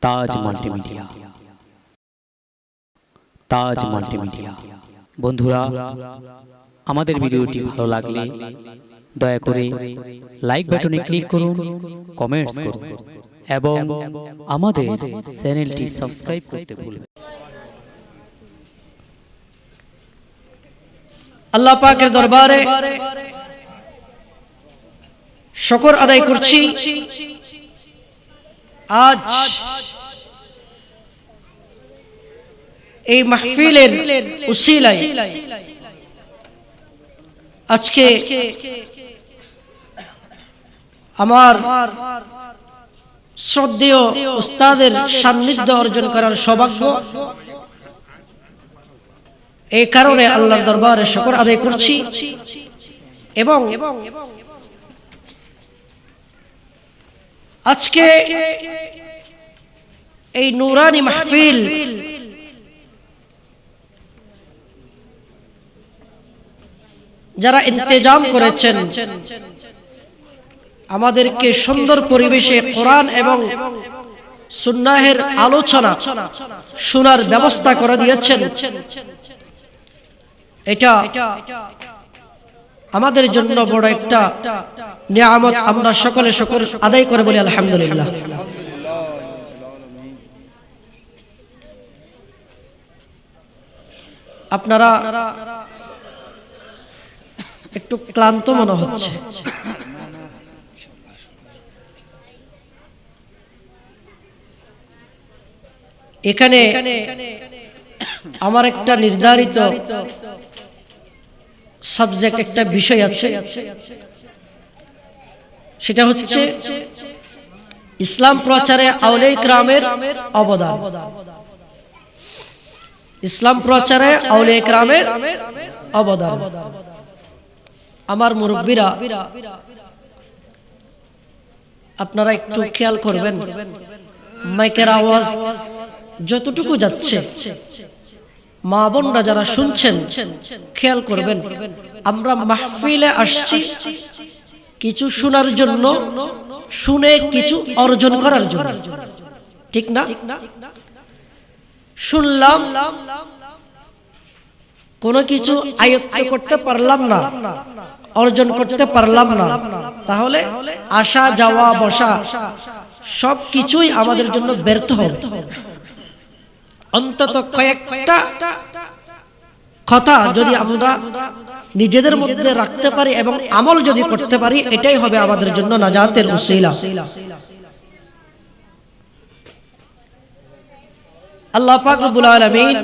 তাজ multimedia. তাজ multimedia. বন্ধুরা, আমাদের ভিডিওটি ভালো লাগলে দয়া করে লাইক বাটনে ক্লিক করুন, কমেন্টস করুন এবং আমাদের চ্যানেলটি সাবস্ক্রাইব করতে ভুলবেন না। আল্লাহ পাকের দরবারে শুকর আদায় করছি। আজ এই মাহফিলের উসিলায় আজকে আমার শ্রদ্ধেয় উস্তাদের সান্নিধ্য অর্জন করার সৌভাগ্য। এই কারণে আল্লাহর দরবারে শুকর আদায় করছি এবং আজকে এই নূরানি মাহফিল যারা ইন্তজাম করেছেন, আমাদেরকে সুন্দর পরিবেশে কোরআন এবং সুন্নাহের আলোচনা শোনার ব্যবস্থা করে দিয়েছেন, এটা আমাদের জন্য বড় একটা নিয়ামত। আমরা সকলে শুকর আদায় করে বলি আলহামদুলিল্লাহ। আপনারা একটু ক্লান্ত মনে হচ্ছে। এখানে আমার একটা নির্ধারিত সাবজেক্ট, একটা বিষয় আছে, সেটা হচ্ছে ইসলাম প্রচারে আউলিয়া কিরামের অবদান। ইসলাম প্রচারে আউলিয়া কিরামের অবদান। আমার মুরব্বীরা, আপনারা একটু খেয়াল করবেন, মাইকের আওয়াজ যতটুকু যাচ্ছে, মা বোনরা যারা শুনছেন খেয়াল করবেন, আমরা মাহফিলে আসছি কিছু শোনার জন্য, শুনে কিছু অর্জন করার জন্য, ঠিক না? শুনলাম, কোনো কিছু আয়ত্ত করতে পারলাম না, অর্জন করতে পারলাম না, তাহলে আসা যাওয়া বসা সব কিছুই আমাদের জন্য ব্যর্থ হবে। অন্তত কয়েকটা কথা যদি আমরা নিজেদের মধ্যে রাখতে পারি এবং আমল যদি করতে পারি, এটাই হবে আমাদের জন্য নাজাতের উসিলা। আল্লাহ পাক রব্বুল আলামিন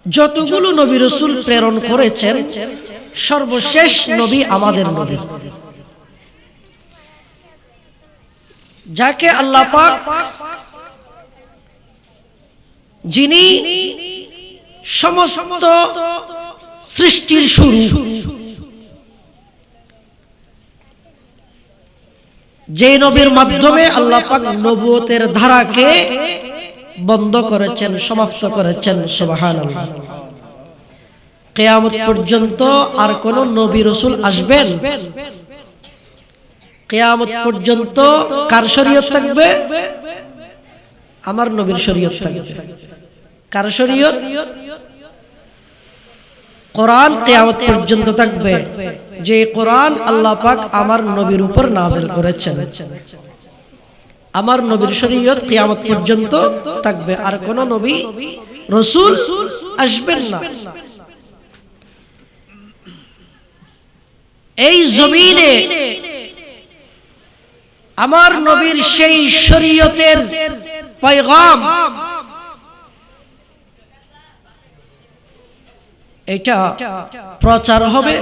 যতগুলো নবী রাসূল প্রেরণ করেছেন, সর্বশেষ নবী আমাদের নবী, যাকে আল্লাহ পাক, যিনি সমস্ত সৃষ্টির শুরু, যে নবীর মাধ্যমে আল্লাহ পাক নবুয়তের ধারাকে বন্ধ করেছেন, সমাপ্ত করেছেন। সুবহানাল্লাহ। কিয়ামত পর্যন্ত আর কোন নবী রাসূল আসবেন? কিয়ামত পর্যন্ত কার শরীয়ত থাকবে? আমার নবীর শরীয়ত থাকবে। কার শরীয়ত? কোরআন কিয়ামত পর্যন্ত থাকবে, যে কোরআন আল্লাহ পাক আমার নবীর উপর নাযিল করেছেন। আমার নবীর শরীয়ত কিয়ামত পর্যন্ত থাকবে, আর কোন নবী রাসূল আসবেন না। এই জমিনে আমার নবীর সেই শরীয়তের পয়গাম, এটা প্রচার হবে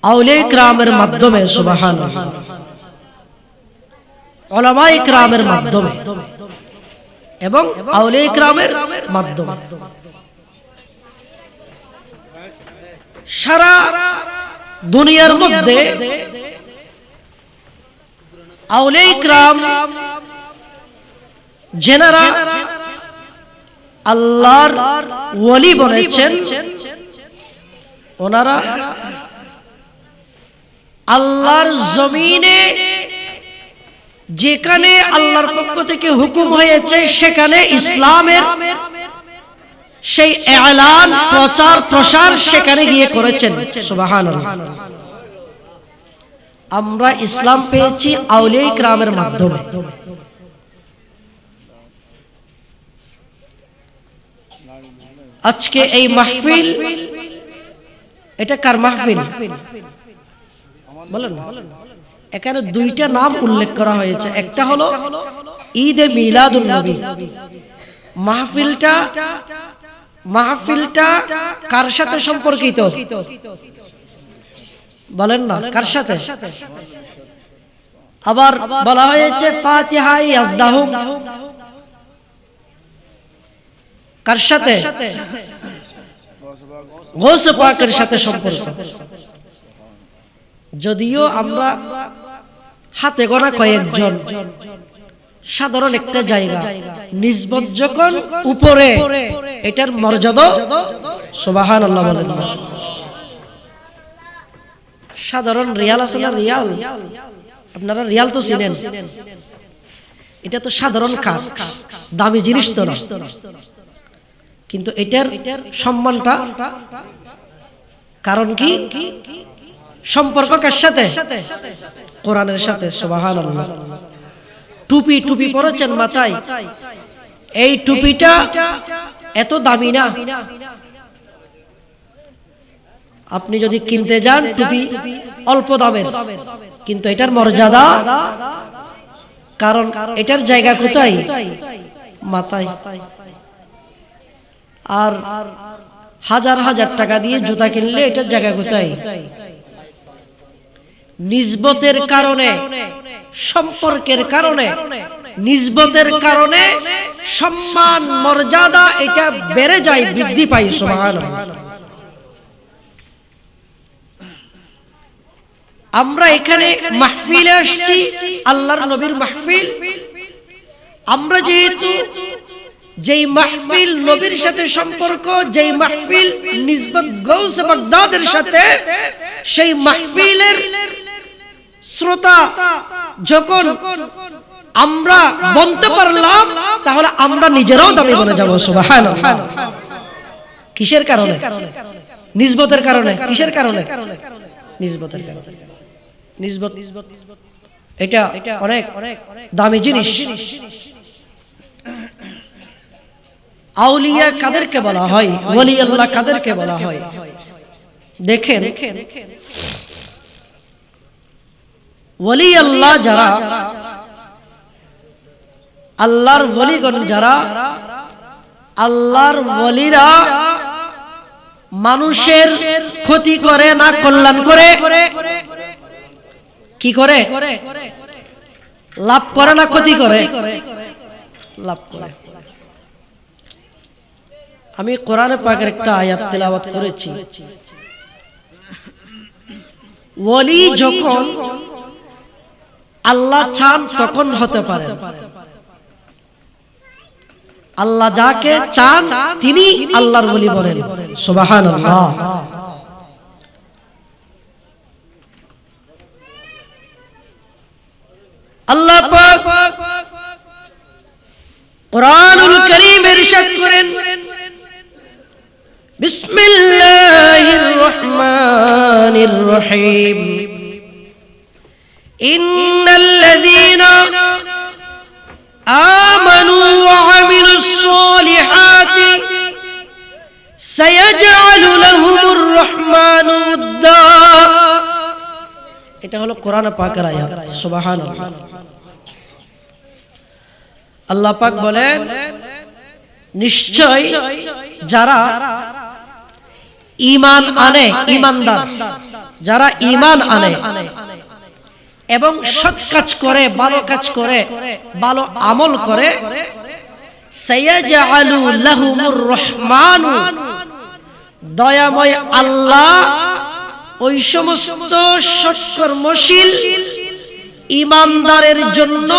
আউলিয়া কিরামের মাধ্যমে। সুবহানাল্লাহ। উলামায়ে কিরামের মাধ্যমে এবং আউলিয়া কিরামের মাধ্যমে সারা দুনিয়ার মধ্যে আউলিয়া কিরাম যারা আল্লাহর ওলি বনেছেন, ওনারা আল্লাহর জমিনে যেখানে আল্লাহর পক্ষ থেকে হুকুম হয়েছে সেখানে ইসলামের সেই এলান প্রচার প্রসার সেখানে গিয়ে করেছেন। সুবহানাল্লাহ। আমরা ইসলাম পেয়েছি আউলিয়া ইকরামের মাধ্যমে। আজকে এই মাহফিল, এটা কার মাহফিল বলেন? এখানে দুইটা নাম উল্লেখ করা হয়েছে, একটা হলো ঈদে মিলাদুন নবী। মাহফিলটা কার সাথে সম্পর্কিত বলেন না, কার সাথে? আবার বলা হয়েছে ফাতিহা ইয়াজদাহুম, কার সাথে? গৌস পাকের সাথে সম্পর্ক। যদিও আমরা হাতে গোনা কয়েকজন, সাধারণ একটা জায়গা, নিসবত যখন উপরে, এটার মর্যাদা সুবহানাল্লাহ বলেন। সাধারণ রিয়াল আছে না, রিয়াল, আপনারা রিয়াল তো চিনেন, এটা তো সাধারণ কাঠ, দামি জিনিস তো না, কিন্তু এটার সম্মানটা, কারণ কি? সম্পর্ক কার সাথে? কোরআনের সাথে। সুবহানাল্লাহ। টুপি টুপি পরেছেন মাথায়, এই টুপিটা এত দামি না, আপনি যদি কিনতে যান টুপি অল্প দামের, কিন্তু এটার মর্যাদা, কারণ এটার জায়গা কোথায়? মাথায়। আর হাজার হাজার টাকা দিয়ে জুতা কিনলে এটার জায়গা কোথায়? নিসবতের কারণে, সম্পর্কের কারণে, নিসবতের কারণে সম্মান মর্যাদা এটা বেড়ে যায়, বৃদ্ধি পায়। সুবহানাল্লাহ। আমরা এখানে মাহফিলে আসছি, আল্লাহর নবীর মাহফিল। আমরা যেহেতু যেই মাহফিল নবীর সাথে সম্পর্ক, যেই মাহফিল নিসবত গৌস বাগদাদের সাথে, সেই মাহফিলের শ্রোতা যখন আমরা বলতে পারলাম, তাহলে আমরা নিজেরাও দাবি বলে যাব। সুবহানাল্লাহ। কিসের কারণে? নিসবতের কারণে। কিসের কারণে? নিসবতের কারণে। নিসবত এটা অনেক দামি জিনিস। আউলিয়া কাদেরকে বলা হয়? ওলি আল্লাহ কাদেরকে বলা হয়? দেখেন, ওলি আল্লাহ যারা, আল্লাহর ওলিগণ যারা, আল্লাহর ওলিরা মানুষের ক্ষতি করে না কল্যাণ করে? কি করে? লাভ করে না ক্ষতি করে? লাভ করে। আমি কোরআনে পাকের একটা আয়াত তেলাওয়াত করেছি। ওলি যখন আল্লাহ চান তখন হতে পারে। আল্লাহ যাকে চান তিনি আল্লাহর ওলি বলেন। সুবহানাল্লাহ। আল্লাহ পাক কুরআনুল কারীম ইরশাদ করেন, বিসমিল্লাহির রহমানির রহিম, ইন্নাল্লাযীনা আমানু ওয়া আমিলুস সলিহাতি সায়াজআলু লাহুমুর রহমানু উদ্দা। এটা হলো কোরআন পাকের আয়াত। সুবহানাল্লাহ। আল্লাহ পাক বলেন, নিশ্চয় যারা ঈমান আনে, ঈমানদার যারা ঈমান আনে এবং সৎ কাজ করে, ভালো কাজ করে, ভালো আমল করে, সায়াজআলু লাহুমুর রহমানু, দয়াময় আল্লাহ ওই সমস্ত সৎকর্মশীল ঈমানদারের জন্য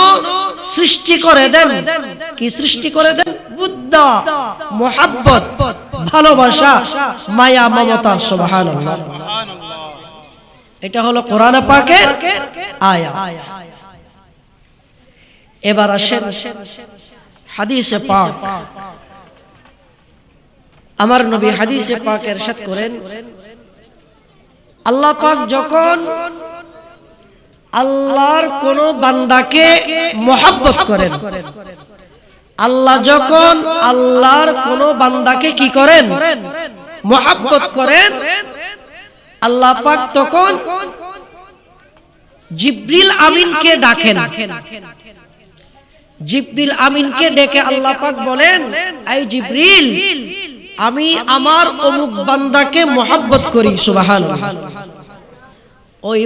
সৃষ্টি করে দেন। কি সৃষ্টি করে দেন? বুদ্দা, মুহাব্বত, ভালোবাসা, মায়া, মমতা। সুবহানাল্লাহ। এটা হলো কোরআন পাকের আয়াত। এবার আসেন হাদিসে পাক। আমার নবী হাদিসে পাক ইরশাদ করেন, আল্লাহ পাক যখন আল্লাহর কোন বান্দাকে মহব্বত করেন, আল্লাহ যখন আল্লাহর কোন বান্দাকে কি করেন? মহব্বত করেন। আল্লাহ পাক তখন জিবরিল আমিনকে ডাকেন। জিবরিল আমিনকে ডেকে আল্লাহ পাক বলেন, এই জিবরিল, আমি আমার অমুক বান্দাকে মহব্বত করি। সুবহানাল্লাহ। ওই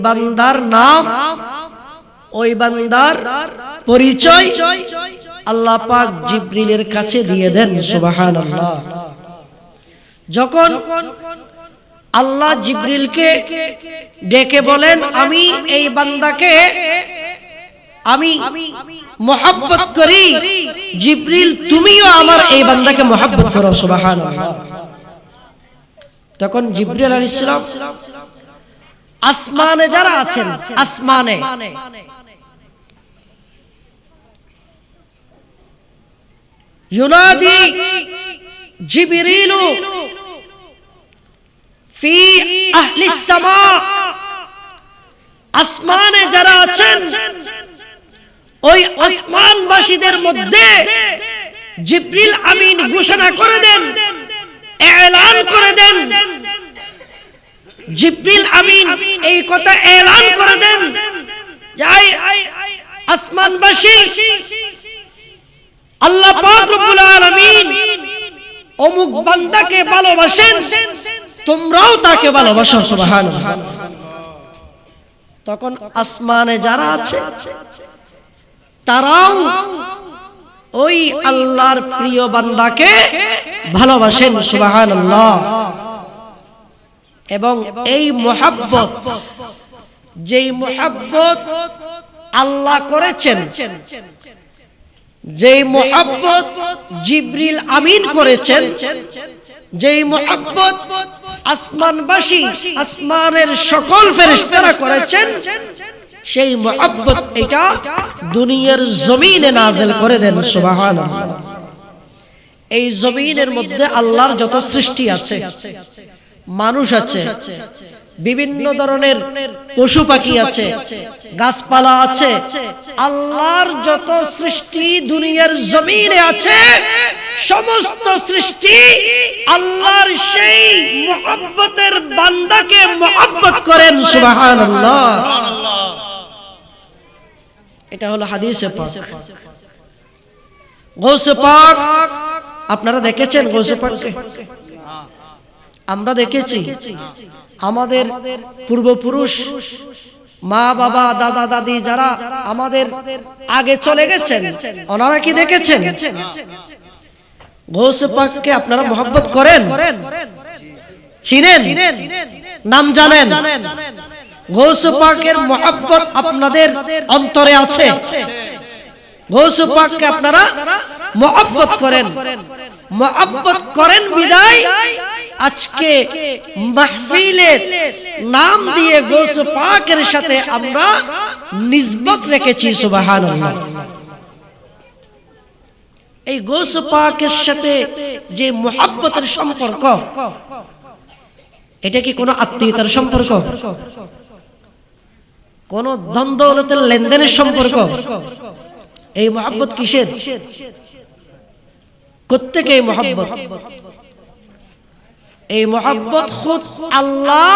বান্দার নাম, ওই বান্দার পরিচয় আল্লাহ পাক জিবরিলের কাছে দিয়ে দেন। সুবহানাল্লাহ। যখন আল্লাহ জিবরিলকে ডেকে বলেন, আমি এই বান্দাকে আমি মহব্বত করি, জিবরিল তুমিও আমার এই বান্দাকে মহব্বত করো। সুবহানাল্লাহ। তখন জিবরিল আলাইহিস সালাম আসমানে যারা আছেন, আসমানে ইউনাদি জিবরিলু ফি আহলিস সামা, আসমানে যারা আছেন ওই আসমানবাসীদের মধ্যে জিবরিল আমিন ঘোষণা করে দেন, এলান করে দেন। জিবরিল আমিন এই কথা এলান করে দেন যে আসমানবাসী, আল্লাহ পাক রব্বুল আলামিন অমুক বান্দাকে ভালোবাসেন, তোমরাও তাকে ভালোবাসো। সুবহানাল্লাহ। তখন আসমানে যারা আছে তারাও ওই আল্লাহর প্রিয় বান্দাকে ভালোবাসেন। সুবহানাল্লাহ। এবং এই মুহাব্বত, যেই মুহাব্বত আল্লাহ করেছেন, যেই মুহাব্বত জিবরিল আমিন করেছেন, যেই মুহাব্বত আসমানবাসী, আসমানের সকল ফেরেশতারা করেছেন, সেই মুহাব্বত এটা দুনিয়ার জমিনে নাযিল করে দেন। সুবহানাল্লাহ। এই জমিনের মধ্যে আল্লাহর যত সৃষ্টি আছে, মানুষ আছে, বিভিন্ন ধরনের পশু পাখি আছে, গাছপালা আছে, আল্লাহর যত সৃষ্টি দুনিয়ার জমিনে আছে, সমস্ত সৃষ্টি আল্লাহর সেই মুহাব্বতের বান্দাকে মুহাব্বত করেন। সুবহানাল্লাহ। এটা হলো হাদিসে পাক। গৌসে পাক আপনারা দেখেছেন? গৌসে পাককে আমরা দেখেছি। আমাদের পূর্বপুরুষ, মা বাবা, দাদা দাদি যারা আমাদের আগে চলে গেছেন, ওনারা কি দেখেছেন? গৌসে পাককে আপনারা মহব্বত করেন? চিনেন? নাম জানেন? গৌসে পাকের মহব্বত আপনাদের অন্তরে আছে? গৌসে পাককে আপনারা মহব্বত করেন? মহব্বত করেন বিদায় আজকে মাহফিলের নাম দিয়ে গৌসে পাকের সাথে আমরা নিসবত রেখেছি। সুবহানাল্লাহ। এই গৌসে পাকের সাথে যে মহব্বতের সম্পর্ক, এটা কি কোনো আত্মীয়তার সম্পর্ক? কোন ধন দৌলতের লেনদেনের সম্পর্ক? এই মহব্বত কিসের? কোত্থেকে এই মহব্বত? এই মহব্বত খুদ আল্লাহ,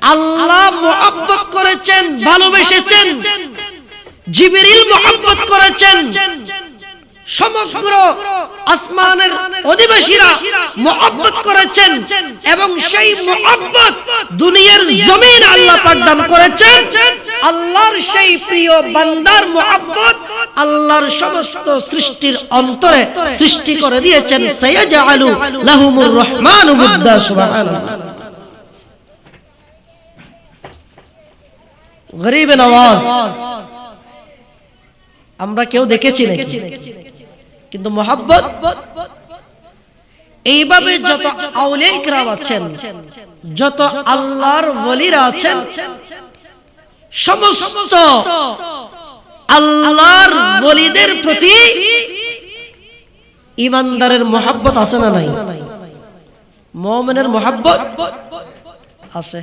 আল্লাহ মহব্বত করেছেন, ভালোবেসেছেন। জিবরিল মহব্বত করেছেন, সমগ্র আসমানের অধিবাসীরা মহব্বত করেছেন, এবং সেই মহব্বত দুনিয়ার জমিন আল্লাহ পাক দান করেছেন। আল্লাহর সেই প্রিয় বান্দার মহব্বত আল্লাহর সমস্ত সৃষ্টির অন্তরে সৃষ্টি করে দিয়েছেন। সায়াজআলু লাহুমুর রহমানু বুদ্দা। সুবহানাল্লাহ। গরীব নওয়াজ আমরা কেউ দেখেছি নাকি? কিন্তু মহব্বত এইভাবে যত আউলিয়া ইকরাম আছেন, যত আল্লাহর ওলিরা আছেন, সমস্ত আল্লাহর ওলিদের প্রতি ঈমানদারের মহব্বত আছে না নাই? মুমিনের মহব্বত আছে।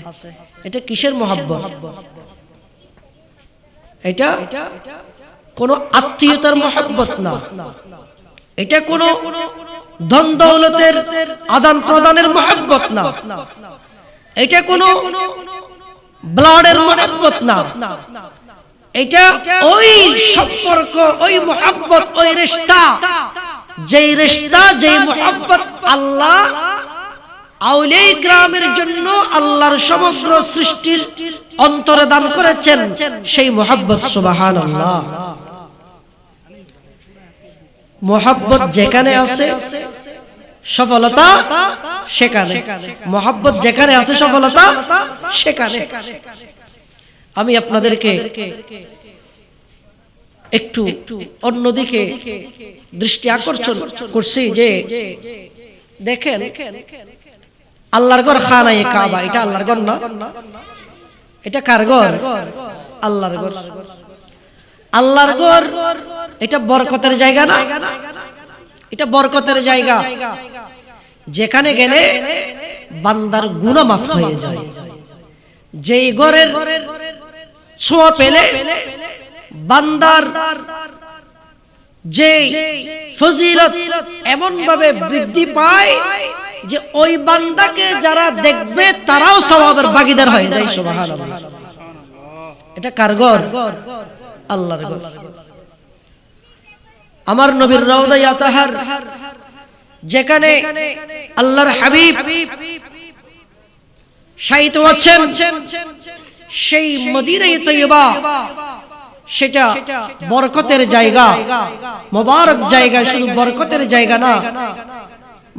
এটা কিসের মহব্বত? এটা কোন আত্মীয়তার মহব্বত না, এটা কোন ধন দৌলতের আদান প্রদানের মহব্বত না, এটা কোন ব্লাডের মহব্বত না, এটা ওই সম্পর্ক, ওই মহব্বত, ওই রিশতা, যেই রিশতা, যেই মহব্বত আল্লাহ আউলিয়া ইকরামের জন্য আল্লাহর সমগ্র সৃষ্টির অন্তরে দান করেছেন, সেই মহব্বত। সুবহানাল্লাহ। মহব্বত যেখানে আছে সফলতা সেখানে, মহব্বত যেখানে আছে সফলতা সেখানে। আমি আপনাদেরকে একটু অন্যদিকে দৃষ্টি আকর্ষণ করছি যে দেখেন, আল্লাহর ঘর খানায়ে কাবা, এটা আল্লাহর ঘর না, এটা কার ঘর? আল্লাহর ঘর। আল্লাহর ঘর এটা বরকতের জায়গা না? এটা বরকতের জায়গা, যেখানে গেলে বান্দার গুনাহ মাফ হয়ে যায়। যেই ঘরের ছোঁয়া পেলে বান্দার যে ফজিলত এমন ভাবে বৃদ্ধি পায় যে ওই বান্দাকে যারা দেখবে তারাও সওয়াবের ভাগীদার হয়ে যায়। সুবহানাল্লাহ। এটা কার ঘর? আল্লাহর ঘর। আমার নবীর রওজা ইয়াতাহার, যেখানে আল্লাহর হাবিব শায়িত আছেন, সেই মদিনা তৈয়বা সেটা বরকতের জায়গা, মোবারক জায়গা। শুধু বরকতের জায়গা না,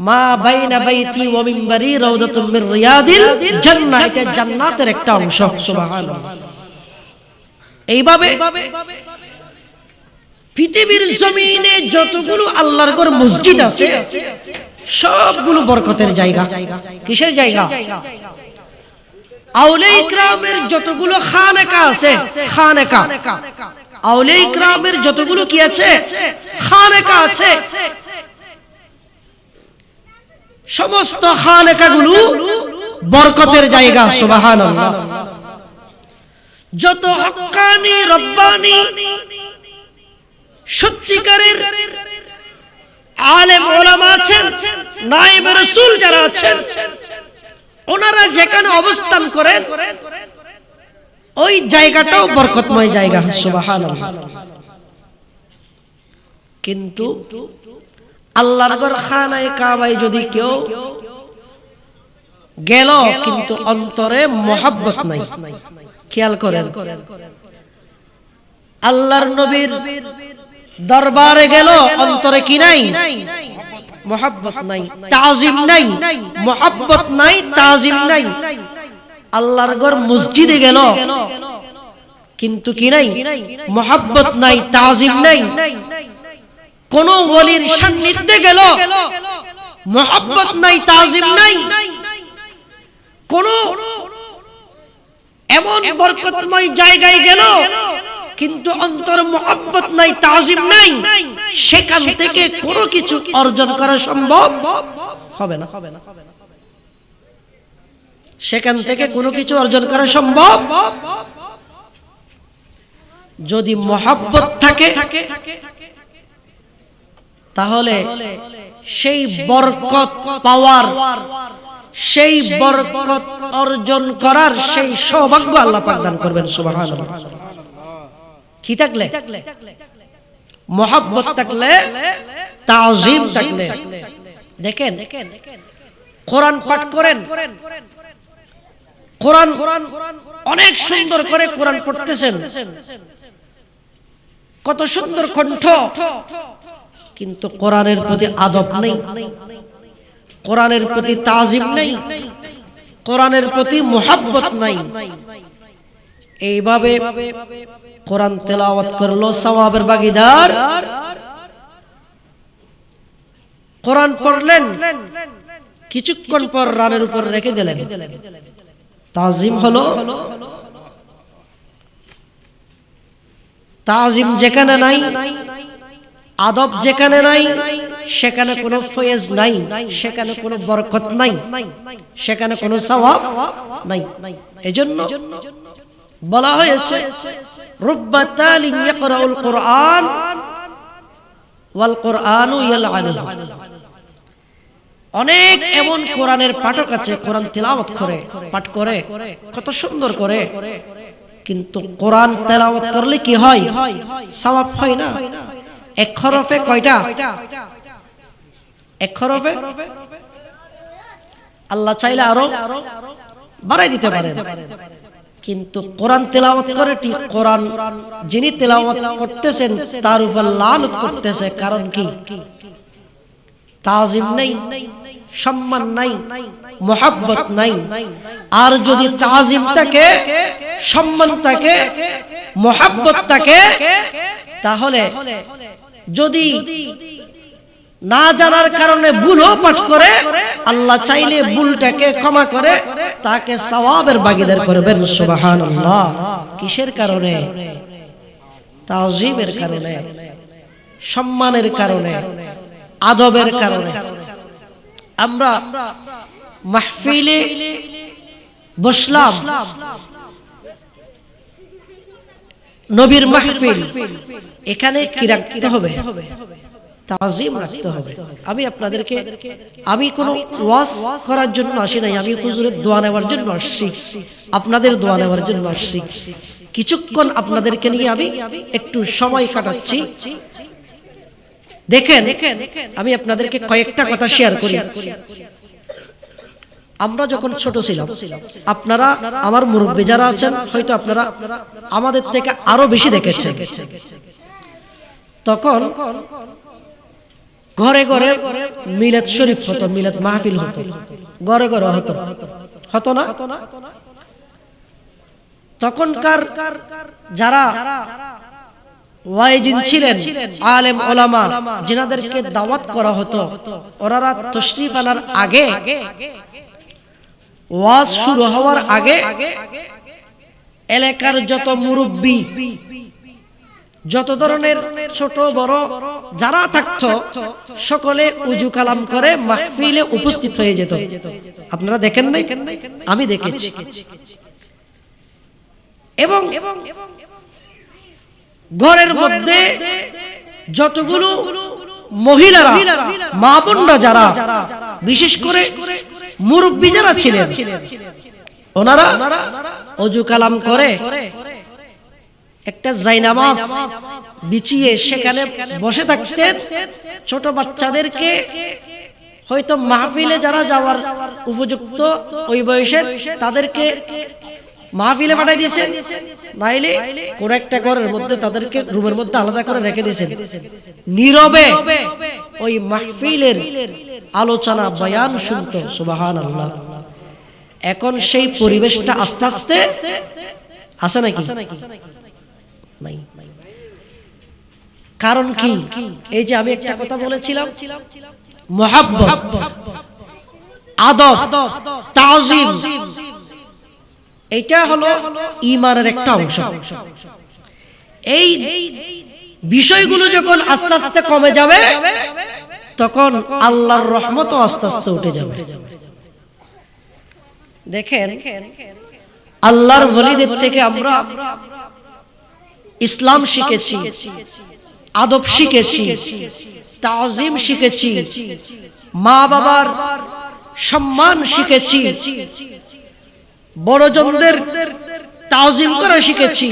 মা বাইনা বাইতি ওয়া মিনবারি রাউদাতুম মির রিয়াদিল জান্নাহ, এটা জান্নাতের একটা অংশ। সুবহানাল্লাহ। এইভাবে পৃথিবীর জমিনে যতগুলো আল্লাহর ঘর মসজিদ আছে সবগুলো বরকতের জায়গা। কিসের জায়গা? আউলিয়া ইকরামের যতগুলো খানেকা আছে, খানেকা, আউলিয়া ইকরামের যতগুলো কি আছে? খানেকা আছে। সমস্ত খানেকাগুলো বরকতের জায়গা। সুবহানাল্লাহ। যত হক্কানি রব্বানি সত্যিকারের আলেম ওলামা আছেন, নায়েব রাসূল যারা আছেন, ওনারা যেখানে অবস্থান করেন ওই জায়গাটাও বরকতময় জায়গা। সুবহানাল্লাহ। কিন্তু আল্লাহর ঘর খানায়ে কাবায় যদি কেউ গেল কিন্তু অন্তরে মহব্বত নাই, খেয়াল করেন, আল্লাহর নবীর দরবারে গেল, অন্তরে কি নাই? মহব্বত নাই, তাজিম নাই, মহব্বত নাই, তাজিম নাই। আল্লাহর ঘর মসজিদে গেল কিন্তু কি নাই? মহব্বত নাই, তাজিম নাই। কোন ওলির সান্নিধ্যে গেল, মহব্বত নাই, তাজিম নাই। কোন এমন বরকতময় জায়গায় গেল কিন্তু অন্তরে মহব্বত নাই, তাজিম নাই, সেখান থেকে কোনো কিছু অর্জন করা সম্ভব হবে না। সেখান থেকে কোনো কিছু অর্জন করা সম্ভব যদি মহব্বত থাকে, তাহলে সেই বরকত পাওয়ার, সেই বরকত অর্জন করার সেই সৌভাগ্য আল্লাহ পাক দান করবেন। সুবহানাল্লাহ। কি থাকলে? মহব্বত থাকলে, তাজিম থাকলে। দেখেন, কোরআন পাঠ করেন, কোরআন অনেক সুন্দর করে কোরআন পড়তেছেন, কত সুন্দর কণ্ঠ, কিন্তু কোরআনের প্রতি আদব নেই, কোরআনের প্রতি তাজিম নেই, কোরআনের প্রতি মুহাব্বত নাই। এইভাবে কোরআন তেলাওয়াত করলো সওয়াবের ভাগীদার, কোরআন পড়লেন, কিছুক্ষণ পর রানের উপর রেখে দিলেন, তাজিম হলো, তাজিম যেখানে নাই, আদব যেখানে নাই, সেখানে কোনো ফয়েজ নাই, সেখানে কোনো বরকত নাই, সেখানে কোনো সওয়াব নাই। এজন্য বলা হয়েছে রুব্বা তালিন ইয়াকরাউল কুরআন ওয়াল কুরআনু ইয়ালআনুহু। অনেক এমন কোরআনের পাঠক আছে, কোরআন তিলাওয়াত করে, পাঠ করে, কত সুন্দর করে, কিন্তু কোরআন তেলাওয়াত করলে কি হয়? সওয়াব হয় না। এক হরফে কয়টা? এক হরফে আল্লাহ চাইলে আরো বাড়াই দিতে পারেন, কিন্তু কোরআন তেলাওয়াত করে ঠিক কোরআন যিনি তেলাওয়াত করতেছেন তার উপর লানত করতেছে। কারণ কি? তাজিম নাই, সম্মান নাই, মোহাব্বত নাই। আর যদি তাজিম থাকে, সম্মান থাকে, মোহাব্বত থাকে, তাহলে যদি না জানার কারণে ভুলও পাঠ করে, আল্লাহ চাইলে ভুলটাকে ক্ষমা করে তাকে সওয়াবের ভাগীদার করবেন। সুবহানাল্লাহ। কিসের কারণে? তাজিমের কারণে, সম্মানের কারণে, আদবের কারণে। আমরা মাহফিলে বসলাম, নবীর মাহফিল, এখানে কি রাখতে হবে? তাজিম রাখতে হবে। আমি আপনাদেরকে, আমি কোনো ওয়াজ করার জন্য আসি নাই, আমি হুজুরের দোয়া নেওয়ার জন্য আসছি, আপনাদের দোয়া নেওয়ার জন্য আসছি। কিছুক্ষণ আপনাদেরকে নিয়ে আমি একটু সময় কাটাচ্ছি। দেখেন, আমি আপনাদেরকে কয়েকটা কথা শেয়ার করি। আমরা যখন ছোট ছিলাম, আপনারা আমার মুরব্বি যারা আছেন হয়তো আপনারা আমাদের থেকে আরো বেশি দেখেছেন। তখন ঘরে ঘরে মিলাদ শরীফ হতো, মিলাদ মাহফিল হতো, ঘরে ঘরে হতো, হতো না? তখনকার যারা ওয়াইজিন ছিলেন, আলেম ওলামা, যিনাদেরকে দাওয়াত করা হতো, ওনারা তশরিফ আনার আগে, ওয়াজ শুরু হওয়ার আগে এলাকার যত মুরব্বি, যত ধরনের ছোট বড় যারা থাকতো, সকলে উজু কালাম করে মাহফিলে উপস্থিত হয়ে যেত। আপনারা দেখেন নাই? আমি দেখেছি। এবং ঘরের মধ্যে যতগুলো মহিলারা, মা বোনরা যারা, বিশেষ করে মুরব্বি যারা ছিলেন, ওনারা ওযু কালাম করে একটা জায়নামাজ বিছিয়ে সেখানে বসে থাকতেন। ছোট বাচ্চাদেরকে হয়তো মাহফিলে যারা যাওয়ার উপযুক্ত ওই বয়সের, তাদেরকে মাহফিলে পাঠিয়ে দিয়েছেন, নাইলে কোন একটা ঘরের মধ্যে তাদেরকে রুমের মধ্যে আলাদা করে রেখে দিয়েছেন। নীরবে ওই মাহফিলের আলোচনা বয়ান শুনতো। সুবহানাল্লাহ। এখন সেই পরিবেশটা আস্তে আস্তে আছে নাকি? নাই। কারণ কি? এই যে আমি একটা কথা বলেছিলাম, মুহাব্বত, আদব, তাজিম, এটা হলো ঈমানের একটা অংশ। এই বিষয়গুলো যখন আস্তে আস্তে কমে যাবে, তখন আল্লাহর রহমতও আস্তে আস্তে উঠে যাবে। দেখেন, আল্লাহর ওলিদের থেকে আমরা ইসলাম শিখেছি, আদব শিখেছি, তাজিম শিখেছি, মা বাবার সম্মান শিখেছি, বড়জনদের তাজিম করা শিখেছি,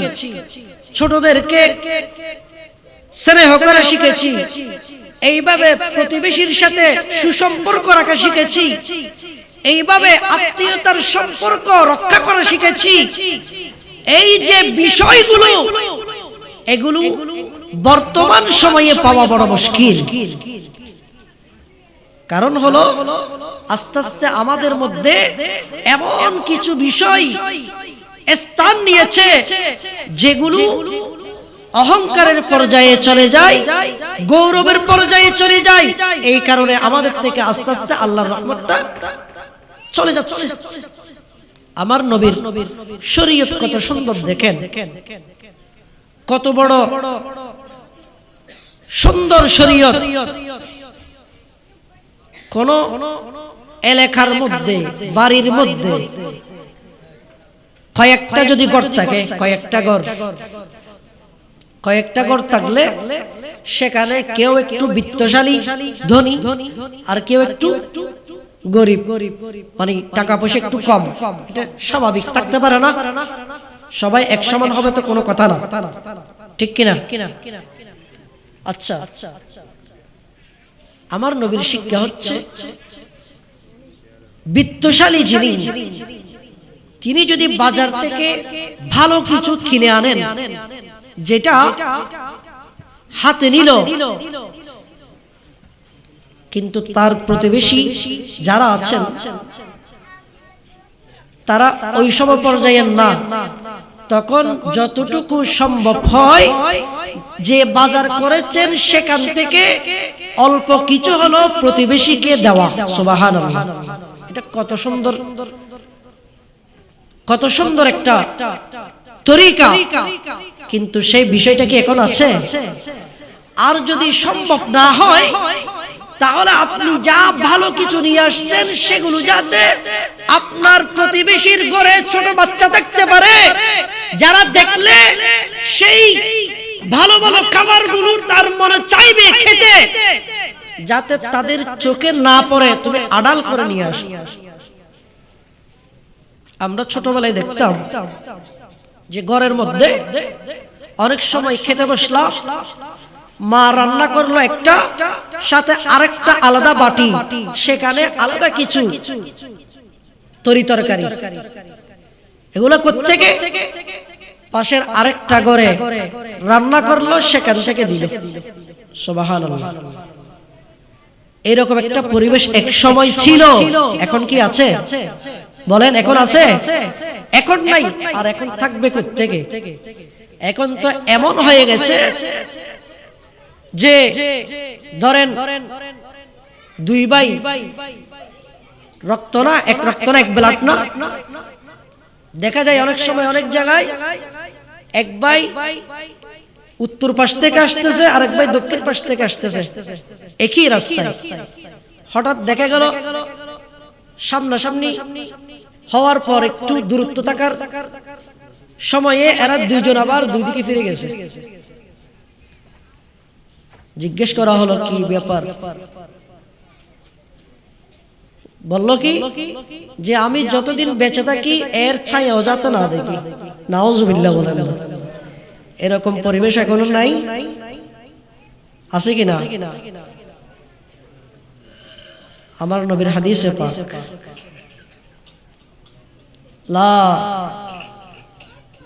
ছোটদেরকে স্নেহ করা শিখেছি, এইভাবে প্রতিবেশীর সাথে সুসম্পর্ক রাখা শিখেছি, এইভাবে আত্মীয়তার সম্পর্ক রক্ষা করা শিখেছি। এই যে বিষয়গুলো, এগুলো বর্তমান সময়ে পাওয়া বড় মুশকিল। কারণ হলো আস্তে আস্তে আমাদের মধ্যে এমন কিছু বিষয় স্থান নিয়েছে যেগুলো অহংকারের পর্যায়ে চলে যায়, গৌরবের পর্যায়ে চলে যায়। এই কারণে আমাদের থেকে আস্তে আস্তে আল্লাহর রহমতটা চলে যাচ্ছে। আমার নবীর শরীয়ত কত সুন্দর দেখেন। কত বড় সুন্দর শরীয়ত। কোন এলাকার মধ্যে, বাড়ির মধ্যে কয়েকটা যদি ঘর থাকে, কয়েকটা ঘর থাকলে সেখানে কেউ একটু বিত্তশালী ধনী আর কেউ একটু গরিব, মানে টাকা পয়সা একটু কম, এটা স্বাভাবিক, থাকতে পারে না? সবাই এক সমান হবে তো কোনো কথা না, ঠিক কিনা? আচ্ছা, আমার নবীর শিক্ষা হচ্ছে বিত্তশালী যিনি, তিনি যদি বাজার থেকে ভালো কিছু কিনে আনেন, যেটা হাতে নিল, কিন্তু তার প্রতিবেশী যারা আছেন তারা ওই সম পর্যায়ের না, তখন যতটুকু সম্ভব হয় যে বাজার করেছেন সেখান থেকে অল্প কিছু হলো প্রতিবেশীকে দেওয়া। সুবহানাল্লাহ, এটা কত সুন্দর একটা তরিকা, কিন্তু সেই বিষয়টা কি এখন আছে? আর যদি সম্ভব না হয় তাহলে আপনি যা ভালো কিছু নিয়ে আসছেন সেগুলো যাতে আপনার প্রতিবেশীর ঘরে ছোট বাচ্চা থাকতে পারে, যারা দেখলে সেই ভালো ভালো খাবারগুলো তার মনে চাইবে খেতে, যাতে তাদের চোখে না পড়ে তুমি আড়াল করে নিয়ে আসো। আমরা ছোটবেলায় দেখতাম যে ঘরের মধ্যে অনেক সময় খেতে বসলাম, মা রান্না করলো একটা, সাথে আরেকটা আলাদা বাটি, সেখানে আলাদা কিছু তরকারি, এগুলো কোত্থেকে? পাশের আরেকটা ঘরে রান্না করলো, সেখান থেকে দিল। সুবহানাল্লাহ, এরকম একটা পরিবেশ এক সময় ছিল, এখন কি আছে? বলেন, এখন আছে? এখন নাই। আর এখন থাকবে কোত্থেকে? এখন তো এমন হয়ে গেছে যে ধরেন দুই ভাই রক্ত না, এক রক্ত না, এক ব্লাড না, দেখা যায় অনেক সময় অনেক জায়গায় এক ভাই উত্তর পাশ থেকে আসতেছে, আরেক ভাই দক্ষিণ পাশ থেকে আসতেছে, একই রাস্তায়। হঠাৎ দেখা গেল সামনাসামনি হওয়ার পর একটু দূরত্ব থাকার সময়ে এরা দুইজন আবার দুই দিকে ফিরে গেছে। জিজ্ঞেস করা হলো কি ব্যাপার? বলল কি যে আমি যতদিন বেঁচে থাকি এর ছায়াও যাতে না দেখি। নাউজুবিল্লাহ বলেন। এরকম পরিবেশ এখনো নাই, আছে কিনা? আমার নবীর হাদিসে পাক, লা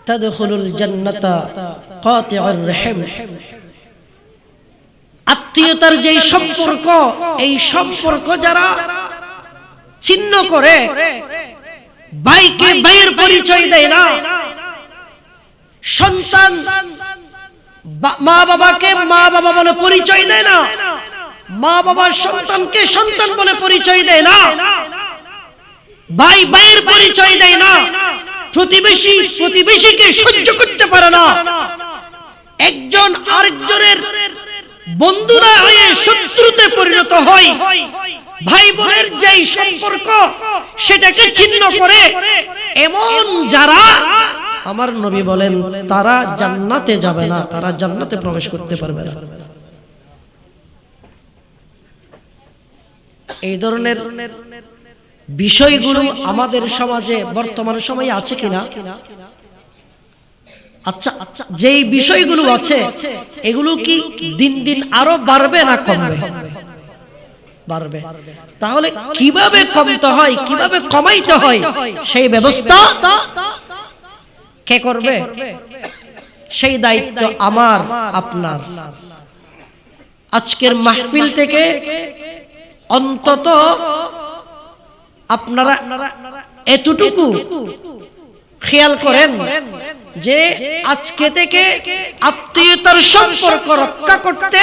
তাদখুলুল জান্নাতা কাতিউর রহিম, আত্মীয়তার যে সম্পর্ক, এই সম্পর্ক যারা ছিন্ন করে, ভাইকে ভাইয়ের পরিচয় দেয় না, সন্তান মা বাবাকে মা বাবা বলে পরিচয় দেয় না, মা বাবার সন্তানকে সন্তান বলে পরিচয় দেয় না, ভাই ভাইয়ের পরিচয় দেয় না, প্রতিবেশী প্রতিবেশীকে সহ্য করতে পারে না, একজন আরেকজনের বন্ধুরা হয়ে শত্রুতে পরিণত হয়, ভাই বোনের যেই সম্পর্ক সেটাকে ছিন্ন করে, এমন যারা, আমার নবী বলেন তারা জান্নাতে যাবে না, তারা জান্নাতে প্রবেশ করতে পারবে না। এই ধরনের বিষয়গুলো আমাদের সমাজে বর্তমান সময়ে আছে কিনা? আচ্ছা, যেই বিষয়গুলো আছে এগুলো কি দিন দিন আরো বাড়বে না কমবে? বাড়বে। তাহলে কিভাবে কমতে হয়, কিভাবে কমাইতে হয়, সেই ব্যবস্থা কে করবে? সেই দায়িত্ব আমার আপনার। আজকের মাহফিল থেকে অন্তত আপনারা এতটুকু খেয়াল করেন যে আজকে থেকে আত্মীয়তার সম্পর্ক রক্ষা করতে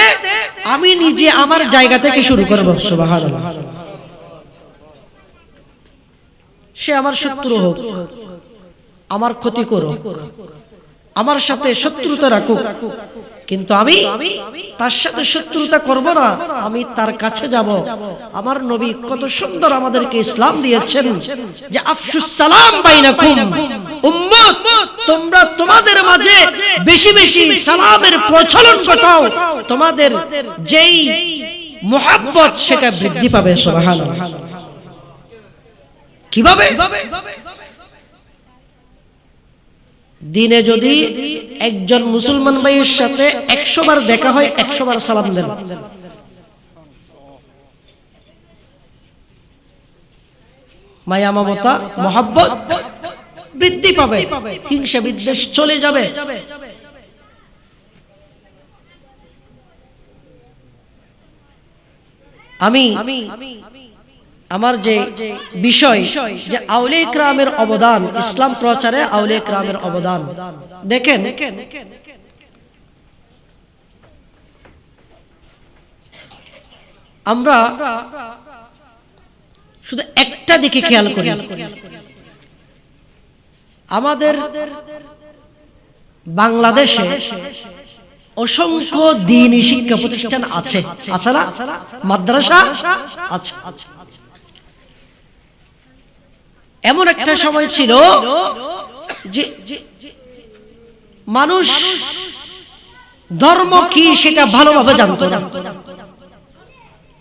আমি নিজে আমার জায়গা থেকে শুরু করব। সুবহানাল্লাহ। সে আমার শত্রু হোক, আমার ক্ষতি করুক, আমার সাথে শত্রুতা রাখুক, কিন্তু আমি তার সাথে শত্রুতা করব না, আমি তার কাছে যাব। আমার নবী কত সুন্দর আমাদেরকে ইসলাম দিয়েছেন যে আফশুস সালাম বাইনাকুম, উম্মত তোমরা তোমাদের মাঝে বেশি বেশি সালামের প্রচলন ঘটাও, তোমাদের যেই মুহাব্বত সেটা বৃদ্ধি পাবে। সুবহানাল্লাহ। কিভাবে? দিনে যদি একজন মুসলমান ভাইয়ের সাথে 100 বার দেখা হয়, 100 বার সালাম দেন। মায়া মমতা মহব্বত বৃদ্ধি পাবে, হিংসা বিদ্বেষ চলে যাবে। আমি আমার যে বিষয় যে আউলিয়া ইকরামের অবদান, ইসলাম প্রচারে আউলিয়া ইকরামের অবদান দেখেন। আমরা শুধু একটা দিকে খেয়াল করি, আমাদের বাংলাদেশে অসংখ্য দ্বীনি শিক্ষা প্রতিষ্ঠান আছে, আছে না? মাদ্রাসা আছে। এমন একটা সময় ছিল যে মানুষ ধর্ম কি সেটা ভালোভাবে জানতো না।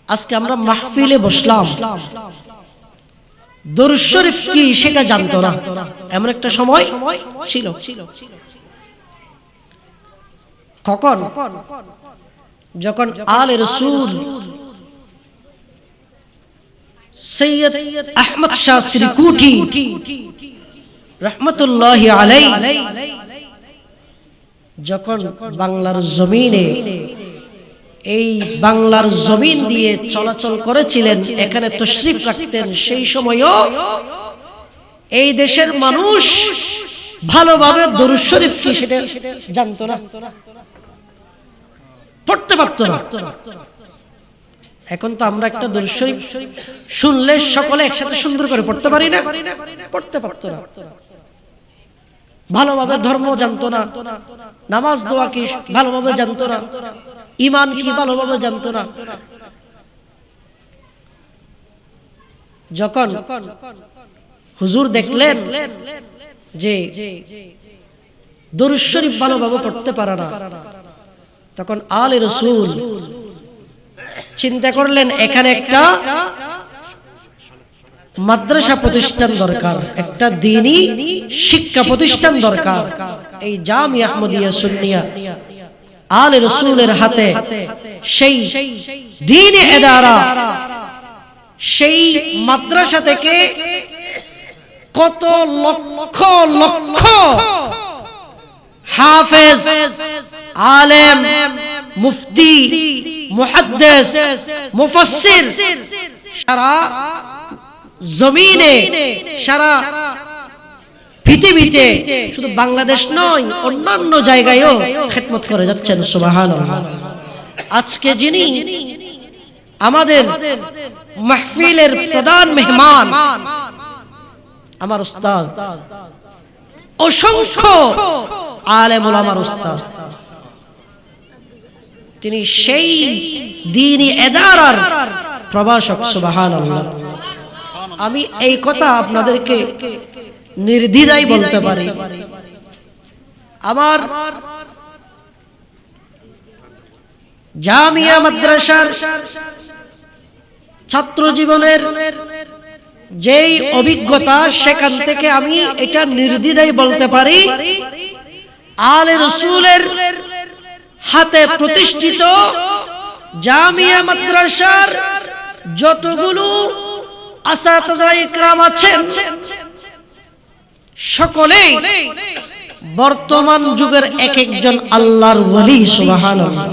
আজকে আমরা মাহফিলে বসলাম, দরুদ শরীফ কি সেটা জানতো না। এমন একটা সময় ছিল। কখন? যখন আলে রাসূল সৈয়দ আহমদ শাহ শ্রীকুটি রহমতুল্লাহি আলাইহি যখন বাংলার জমিনে, এই বাংলার জমিন দিয়ে চলাচল করেছিলেন, এখানে তশরিফ রাখতেন, সেই সময়ও এই দেশের মানুষ ভালোভাবে দরুদ শরীফ কি সেটা জানতো না, পড়তে পারতো না। এখন তো আমরা একটা দরুদ শরীফ শুনলে সকলে একসাথে সুন্দর করে পড়তে পারি না, পড়তে পারতো না। ভালোভাবে ধর্ম জানতো না, নামাজ দোয়া কি ভালোভাবে জানতো না, ঈমান কি ভালোভাবে জানতো না। যখন হুজুর দেখলেন যে দরুদ শরীফ ভালোভাবে পড়তে পারে না, তখন আলে রাসূল চিন্তা করলেন এখানে একটা মাদ্রাসা প্রতিষ্ঠান দরকার, একটা দ্বীনি শিক্ষা প্রতিষ্ঠান দরকার। এই জামিয়া আহমদিয়া সুন্নিয়া আলে রাসূলের হাতে সেই দ্বীনি ইদারা, সেই মাদ্রাসা থেকে কত লক্ষ লক্ষ হাফেজ, আলেম, মুফতি, মুহাদ্দিস, মুফাসসির সারা জমিনে, সারা পৃথিবীতে, শুধু বাংলাদেশ নয় অন্যান্য জায়গায়ও খেদমত করে যাচ্ছেন। সুবহানাল্লাহ। আজকে যিনি আমাদের মাহফিলের প্রধান মেহমান, আমার উস্তাদ, অসংখ্য আলেম ওলামার উস্তাদ, তিনি সেই দ্বীনি ইদারার প্রভাষক। সুবহানাল্লাহ। আমি এই কথা আপনাদেরকে নির্দ্বিধায় বলতে পারি। আমার জামিয়া মাদ্রাসার ছাত্র জীবনের যেই অভিজ্ঞতা, সেখান থেকে আমি এটা নির্দ্বিধায় বলতে পারি, আলে রাসূলের হাতে প্রতিষ্ঠিত জামিয়া মাদ্রাসার যতগুলো আসাতিজা ইকরাম আছেন, সকলেই বর্তমান যুগের এক একজন আল্লাহর ওলি। সুবহানাল্লাহ।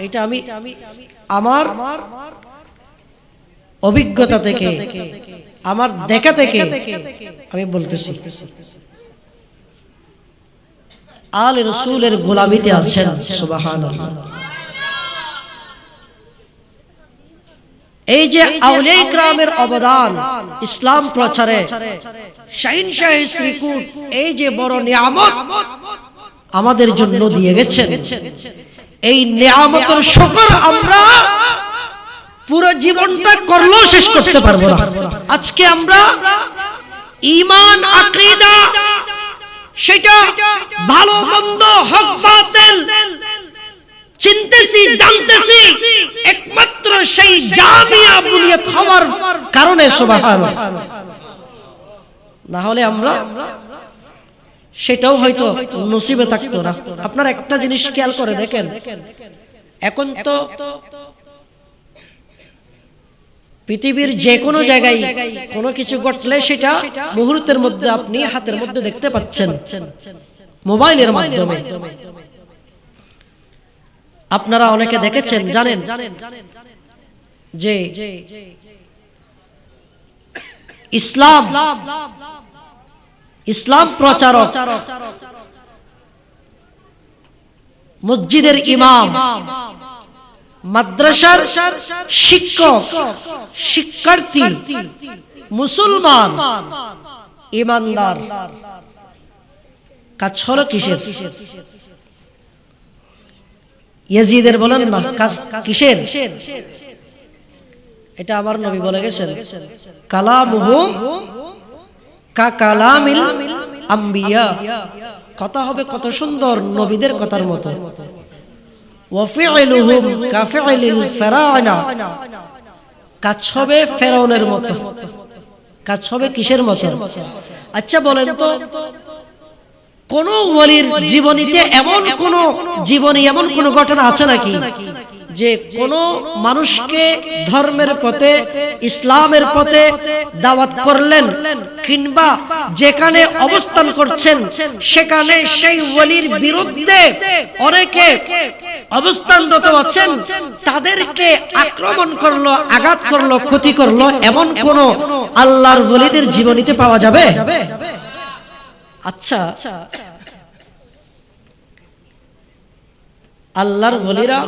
এটা আমি আমার অভিজ্ঞতা থেকে, আমার দেখা থেকে আমি বলতেছি। আলে রাসূলের গোলামিতে আছেন। সুবহানাল্লাহ। এই যে আউলিয়া ইকরামের অবদান ইসলাম প্রচারে, শাহিন শাহ শ্রীকুট এই যে বড় নিয়ামত আমাদের জন্য দিয়ে গেছেন, এই নেয়ামতের শুকর আমরা পুরো জীবনটা করলেও শেষ করতে পারবো না। আজকে আমরা ঈমান, আকীদা, সেটা ভালো মন্দ, হক বাতিল চিনতেছি, জানতেছি একমাত্র সেই জামিয়া বুনিয়াদ হওয়ার কারণে। সুবহানাল্লাহ। না হলে আমরা সেটাও হয়তো নসিবে থাকতো না। আপনারা একটা জিনিস খেয়াল করে দেখেন, এখন তো পৃথিবীর যে কোনো জায়গায় কোনো কিছু ঘটলে সেটা মুহূর্তের মধ্যে আপনি হাতের মধ্যে দেখতে পাচ্ছেন মোবাইলের মাধ্যমে। আপনারা অনেকে দেখেছেন, জানেন যে ইসলাম প্রচারক, মসজিদের ইমাম, মাদ্রাসার শিক্ষক, শিক্ষার্থী, মুসলমান, ইমানদার কাজ হলো কিসের? ইয়াজিদের বলেন না কাজ কিসের? এটা আমার নবী বলে গেছেন, কালামুহুম কা কালামিল আম্বিয়া। কথা হবে কত সুন্দর নবীদের কথার মতো। ওয়া ফি'লুহুম কা ফি'লিল ফিরাউনা। কাজ হবে ফেরাউনের মতো। কাজ হবে কিসের মতো? আচ্ছা বলেন তো, কোন ওলির জীবনীতে এমন কোন জীবনী, এমন কোন ঘটনা আছে নাকি যে কোন মানুষকে ধর্মের পথে, ইসলামের পথে দাওয়াত করলেন, কিংবা যেখানে অবস্থান করছেন সেখানে সেই ওলির বিরুদ্ধে অনেকে অবস্থানরত আছেন, তাদেরকে আক্রমণ করলো, আঘাত করলো, ক্ষতি করলো, এমন কোন আল্লাহর ওলিদের জীবনীতে পাওয়া যাবে? আচ্ছা, আল্লাহর ওলিরা,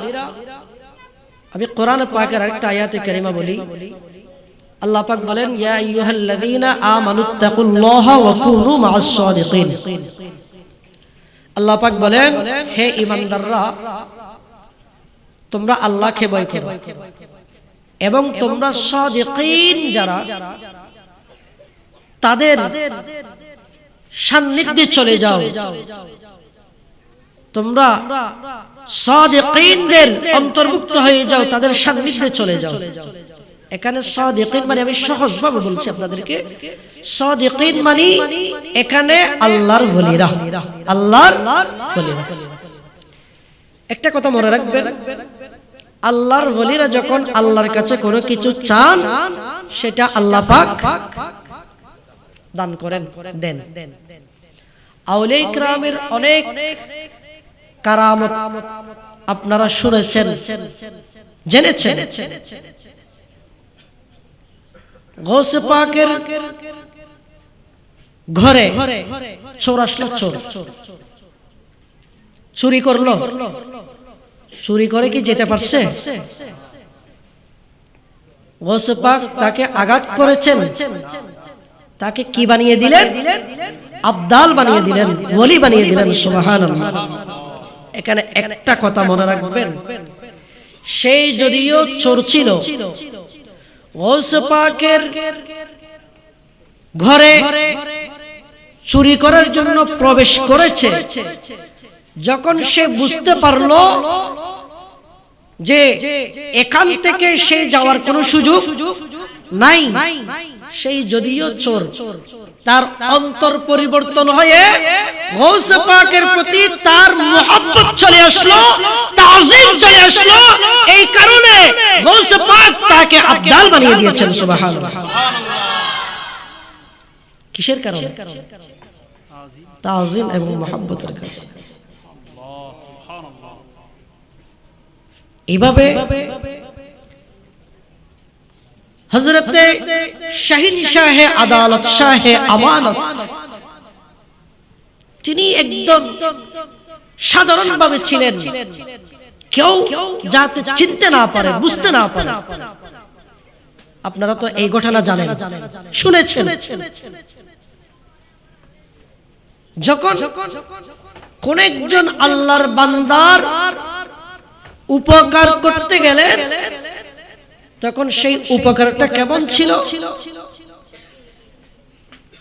আমি কোরআন পাকের আরেকটা আয়াতে কারিমা বলি। আল্লাহ পাক বলেন, ইয়া আইয়ুহাল্লাযীনা আমানুত্তাকুল্লাহা ওয়া কুনু মা'আস সাদিকিন। আল্লাহ পাক বলেন, হে ঈমানদাররা, তোমরা আল্লাহকে ভয় করো এবং তোমরা সাদিকিন যারা, তাদের সান্নিধ্যে চলে যাও। তোমরা সাদিকিনদের অন্তর্ভুক্ত হয়ে যাও, তাদের সান্নিধ্যে চলে যাও। এখানে সাদিকিন মানে, আমি সহজভাবে বলছি আপনাদেরকে, সাদিকিন মানে এখানে আল্লাহর ওলিরা, আল্লাহর ওলিরা। একটা কথা মনে রাখবেন, আল্লাহর ওলিরা যখন আল্লাহর কাছে কোনো কিছু চান, সেটা আল্লাহ পাক দান করেন, দেন। আউলিয়া ইকরামের অনেক কারামত আপনারা শুনেছেন, জেনেছেন। গৌসে পাকের ঘরে চোর আসলো, চোর চুরি করলো। চুরি করে কি যেতে পারছে? গৌসে পাক তাকে আঘাত করেছেন, তাকে কি বানিয়ে দিলেন? আবদাল বানিয়ে দিলেন, ওলি বানিয়ে দিলেন। সুবহানাল্লাহ। এখানে একটা কথা মনে রাখবেন, সেই যদিও চোর ছিল, গৌসে পাকের ঘরে চুরি করার জন্য প্রবেশ করেছে, যখন সে বুঝতে পারলো যে এখান থেকে সে যাওয়ার কোনো সুযোগ নাই, সেই যদিও চোর, তার অন্তর পরিবর্তন হয়ে গৌসে পাকের প্রতি তার মুহাব্বত চলে আসলো, তাজিম চলে আসলো। এই কারণে গৌসে পাক তাকে আবদাল বানিয়ে দিয়েছেন। সুবহানাল্লাহ। কিসের কারণে? তাজিম এবং মুহাব্বতের কারণে। এইভাবে হযরতে শাহিন শাহে আদালত, শাহে আমানত, তিনি একদম সাধারণভাবে ছিলেন, কেউ যাতে চিনতে না পারে, বুঝতে না পারে। আপনারা তো এই ঘটনা জানেন, শুনেছেন। যখন কোন একজন আল্লাহর বান্দার উপকার করতে গেলেন, তখন সেই উপকারটা কেমন ছিল?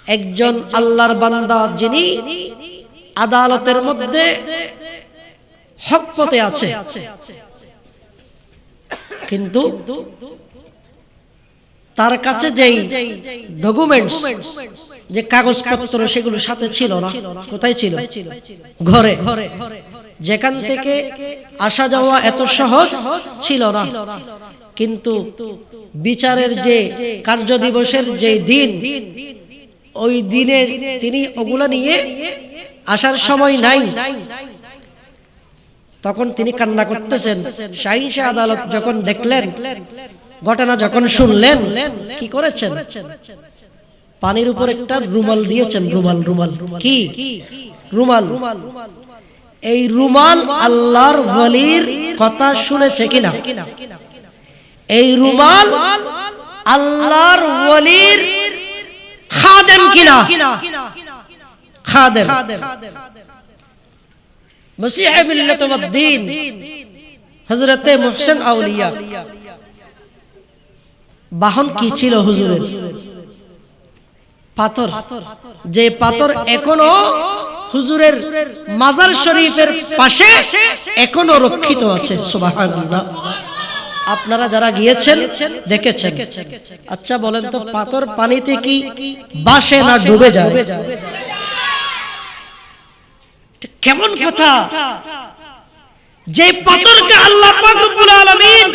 একজন আল্লাহর বান্দা যিনি আদালতের মধ্যে হক পথে আছে, কিন্তু তার কাছে যেই ডকুমেন্টস, যে কাগজপত্র, সেগুলো সাথে ছিল না। কোথায় ছিল? ঘরে। যেখান থেকে আসা যাওয়া এত সহজ ছিল না, কিন্তু বিচারের যে কার্য দিবসের যে দিন, ওই দিনে তিনি ওগুলা নিয়ে আসার সময় নাই। তখন তিনি কান্না করতেছেন। শাহীন শাহ আদালত যখন দেখলেন, ঘটনা যখন শুনলেন, কি করেছেন? পানির উপর একটা রুমাল দিয়েছেন। রুমাল কি? রুমাল। এই রুমাল আল্লাহর ওয়ালির কথা শুনেছে কিনা? এই রুমাল আল্লাহর ওয়ালির খাদেম কিনা? খাদেম। মসিহ মিল্লাত ওয়াদ দ্বীন হযরত মুহসিন আউলিয়া বাহন কি ছিল হুজুরের? পাথর। যে পাথর এখনো হুজুরের মাজার শরীফের পাশে এখনো রক্ষিত আছে। সুবহানাল্লাহ। আপনারা যারা গিয়েছেন দেখেছেন। আচ্ছা বলেন তো, পাথর পানিতে কি ভাসে না ডুবে যায়? কেমন কথা! যে পাথরকে আল্লাহ পাক রব্বুল আলামিন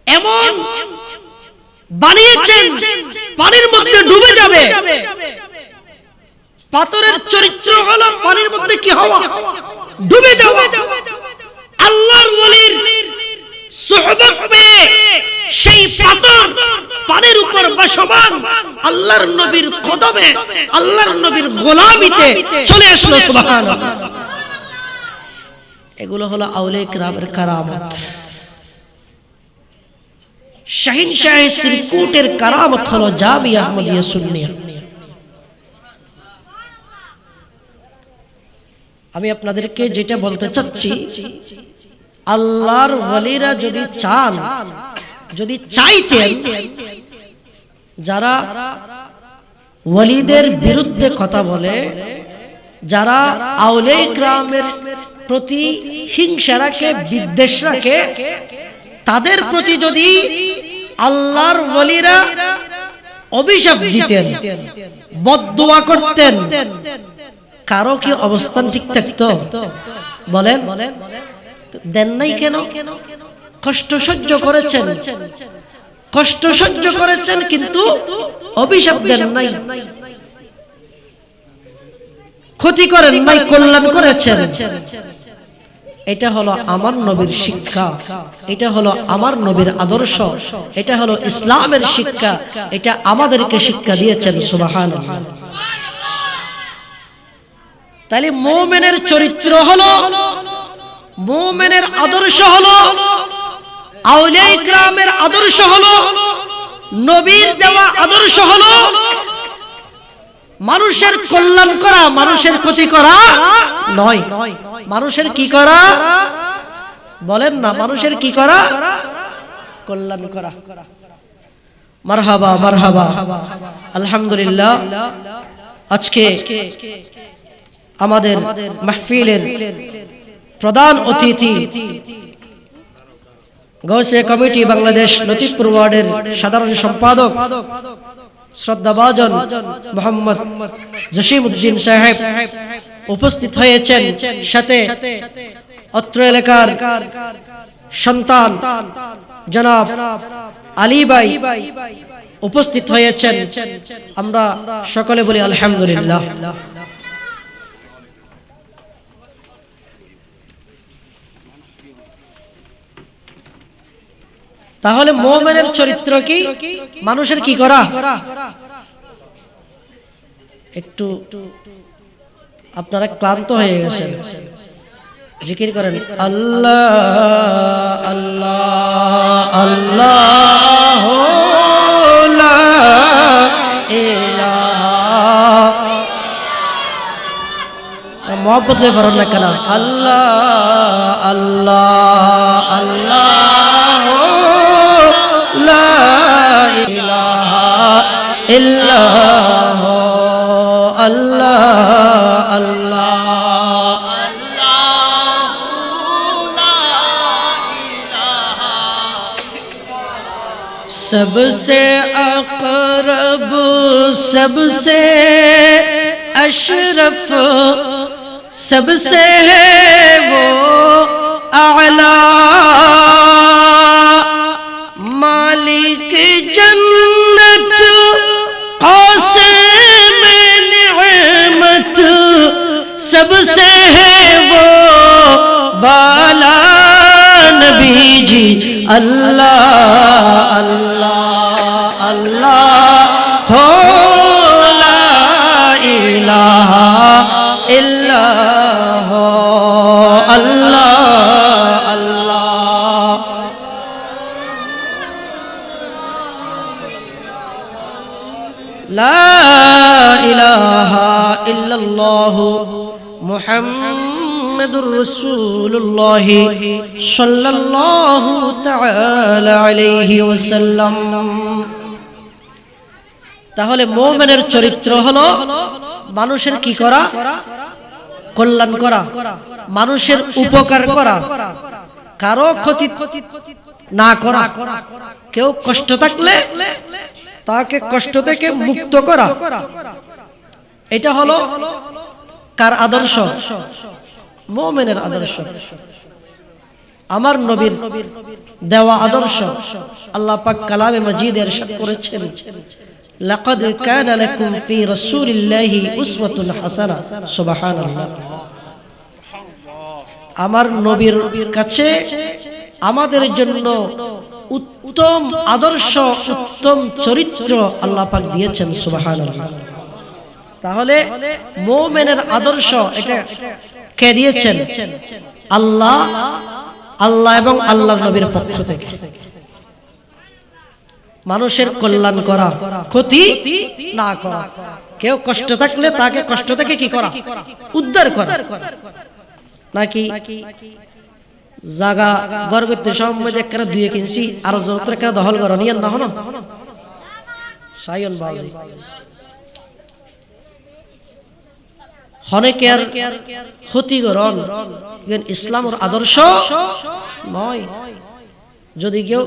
এমন বানিয়েছেন পানির মধ্যে ডুবে যাবে। পাথরের চরিত্র হলো পানির মধ্যে কি হওয়া? ডুবে যাওয়া। আল্লাহর ওয়ালির সুহবত পেয়ে সেই পাথর পানির উপর বসবান আল্লাহর নবীর কদমে, আল্লাহর নবীর গোলামিতে চলে আসলো। সুবহানাল্লাহ। এগুলো হলো আউলিয়া কিরামের কারামত। শাহীন শাহ শ্রীকুটের কারামত হলো জামিয়া আহমদিয়া সুন্নিয়া। আমি আপনাদেরকে যেটা বলতে চাচ্ছি, আল্লাহর ওয়ালিরা যদি চান, যদি চাইতেন, যারা ওয়ালিদের বিরুদ্ধে কথা বলে, যারা আউলিয়া কিরামের প্রতি হিংসা রাখে, বিদ্বেষ রাখে, তাদের প্রতি যদি আল্লাহর ওয়ালিরা অভিশাপ দিতেন, বদদুয়া করতেন, কারো কি অবস্থান ঠিক থাকতো? বলেন। দেন নাই কেন? কষ্ট সহ্য করেছেন, কষ্ট সহ্য করেছেন, কিন্তু অভিশাপ দেন নাই, ক্ষতি করেন নাই, কল্যাণ করেছেন। এটা হলো আমার নবীর শিক্ষা, এটা হলো আমার নবীর আদর্শ, এটা হলো ইসলামের শিক্ষা। এটা আমাদেরকে শিক্ষা দিয়েছেন। সুবহানাল্লাহ। তাহলে মুমিনের চরিত্র হলো, মুমিনের আদর্শ হলো, আউলিয়া কিরামের আদর্শ হলো, নবীর দেওয়া আদর্শ হলো মানুষের কল্যাণ করা, মানুষের ক্ষতি করা নয়। মানুষের কি করা? বলেন না, মানুষের কি করা? কল্যাণ করা। মারহাবা, মারহাবা। আলহামদুলিল্লাহ। আজকে আমাদের মাহফিলের প্রধান অতিথি, গৌসে কমিটি বাংলাদেশ লতিফপুর ওয়ার্ডের সাধারণ সম্পাদক শ্রদ্ধাভাজন মোহাম্মদ জসিমউদ্দিন সাহেব উপস্থিত হয়েছেন। সাথে অত্র এলাকার সন্তান জনাব আলী ভাই উপস্থিত হয়েছেন। আমরা সকলে বলি আলহামদুলিল্লাহ। তাহলে মুমিনের চরিত্র কি? মানুষের কি করা? একটু আপনারা ক্লান্ত হয়ে গেছেন, জিকির করেন আল্লাহ আল্লাহ আল্লাহ লা ইলাহা मोहब्बत ले फरन ना कना अल्लाह अल्लाह अल्लाह ला इलाहा इल्लल्लाह अल्लाह अल्लाह सबसे अक़रब सबसे अशरफ सबसे है वो आला मालिक जन्नत क़ासिम निअमत सबसे है वो बाला नबी जी अल्लाह अल्लाह अल्लाह हो ला इलाहा इल्लल्लाह अल्लाह अल्लाह ला इलाहा इल्लल्लाह मुहम्मदुर रसूलुल्लाह सल्लल्लाहु ताआला अलैहि ওয়াসাল্লাম। তাহলে মুমিনের চরিত্র হলো মানুষের কি করা? কল্যাণ করা, মানুষের উপকার করা, কারো ক্ষতি না করা, কেউ কষ্ট থাকলে তাকে কষ্ট থেকে মুক্ত করা। এটা হলো কার আদর্শ? মুমিনের আদর্শ, আমার নবীর দেওয়া আদর্শ। আল্লাহ পাক কালামে মাজিদে ইরশাদ করেছেন, লাকাদ কানা লাকুম ফি রাসূলিল্লাহি উসওয়াতুন হাসানাহ। সুবহানাল্লাহ। আমার নবীর কাছে আমাদের জন্য উত্তম আদর্শ, উত্তম চরিত্র আল্লাহ পাক দিয়েছেন। সুবহানাল্লাহ। তাহলে মুমিনের আদর্শ এটা কে দিয়েছেন? আল্লাহ, আল্লাহ এবং আল্লাহর নবীর পক্ষ থেকে। মানুষের কল্যাণ করা, ক্ষতি না করা, কেউ কষ্ট থাকলে তাকে কষ্ট থেকে কি করা? উদ্ধার করা। নাকি জায়গা গর্ভের সময় একটা দুয়ে কিনছি আর যত একটা দখল করো নিয়ে না হলো সাইন বাজি হনেকের ক্ষতিকরণ ইসলামের আদর্শ নয়। যদি কেউ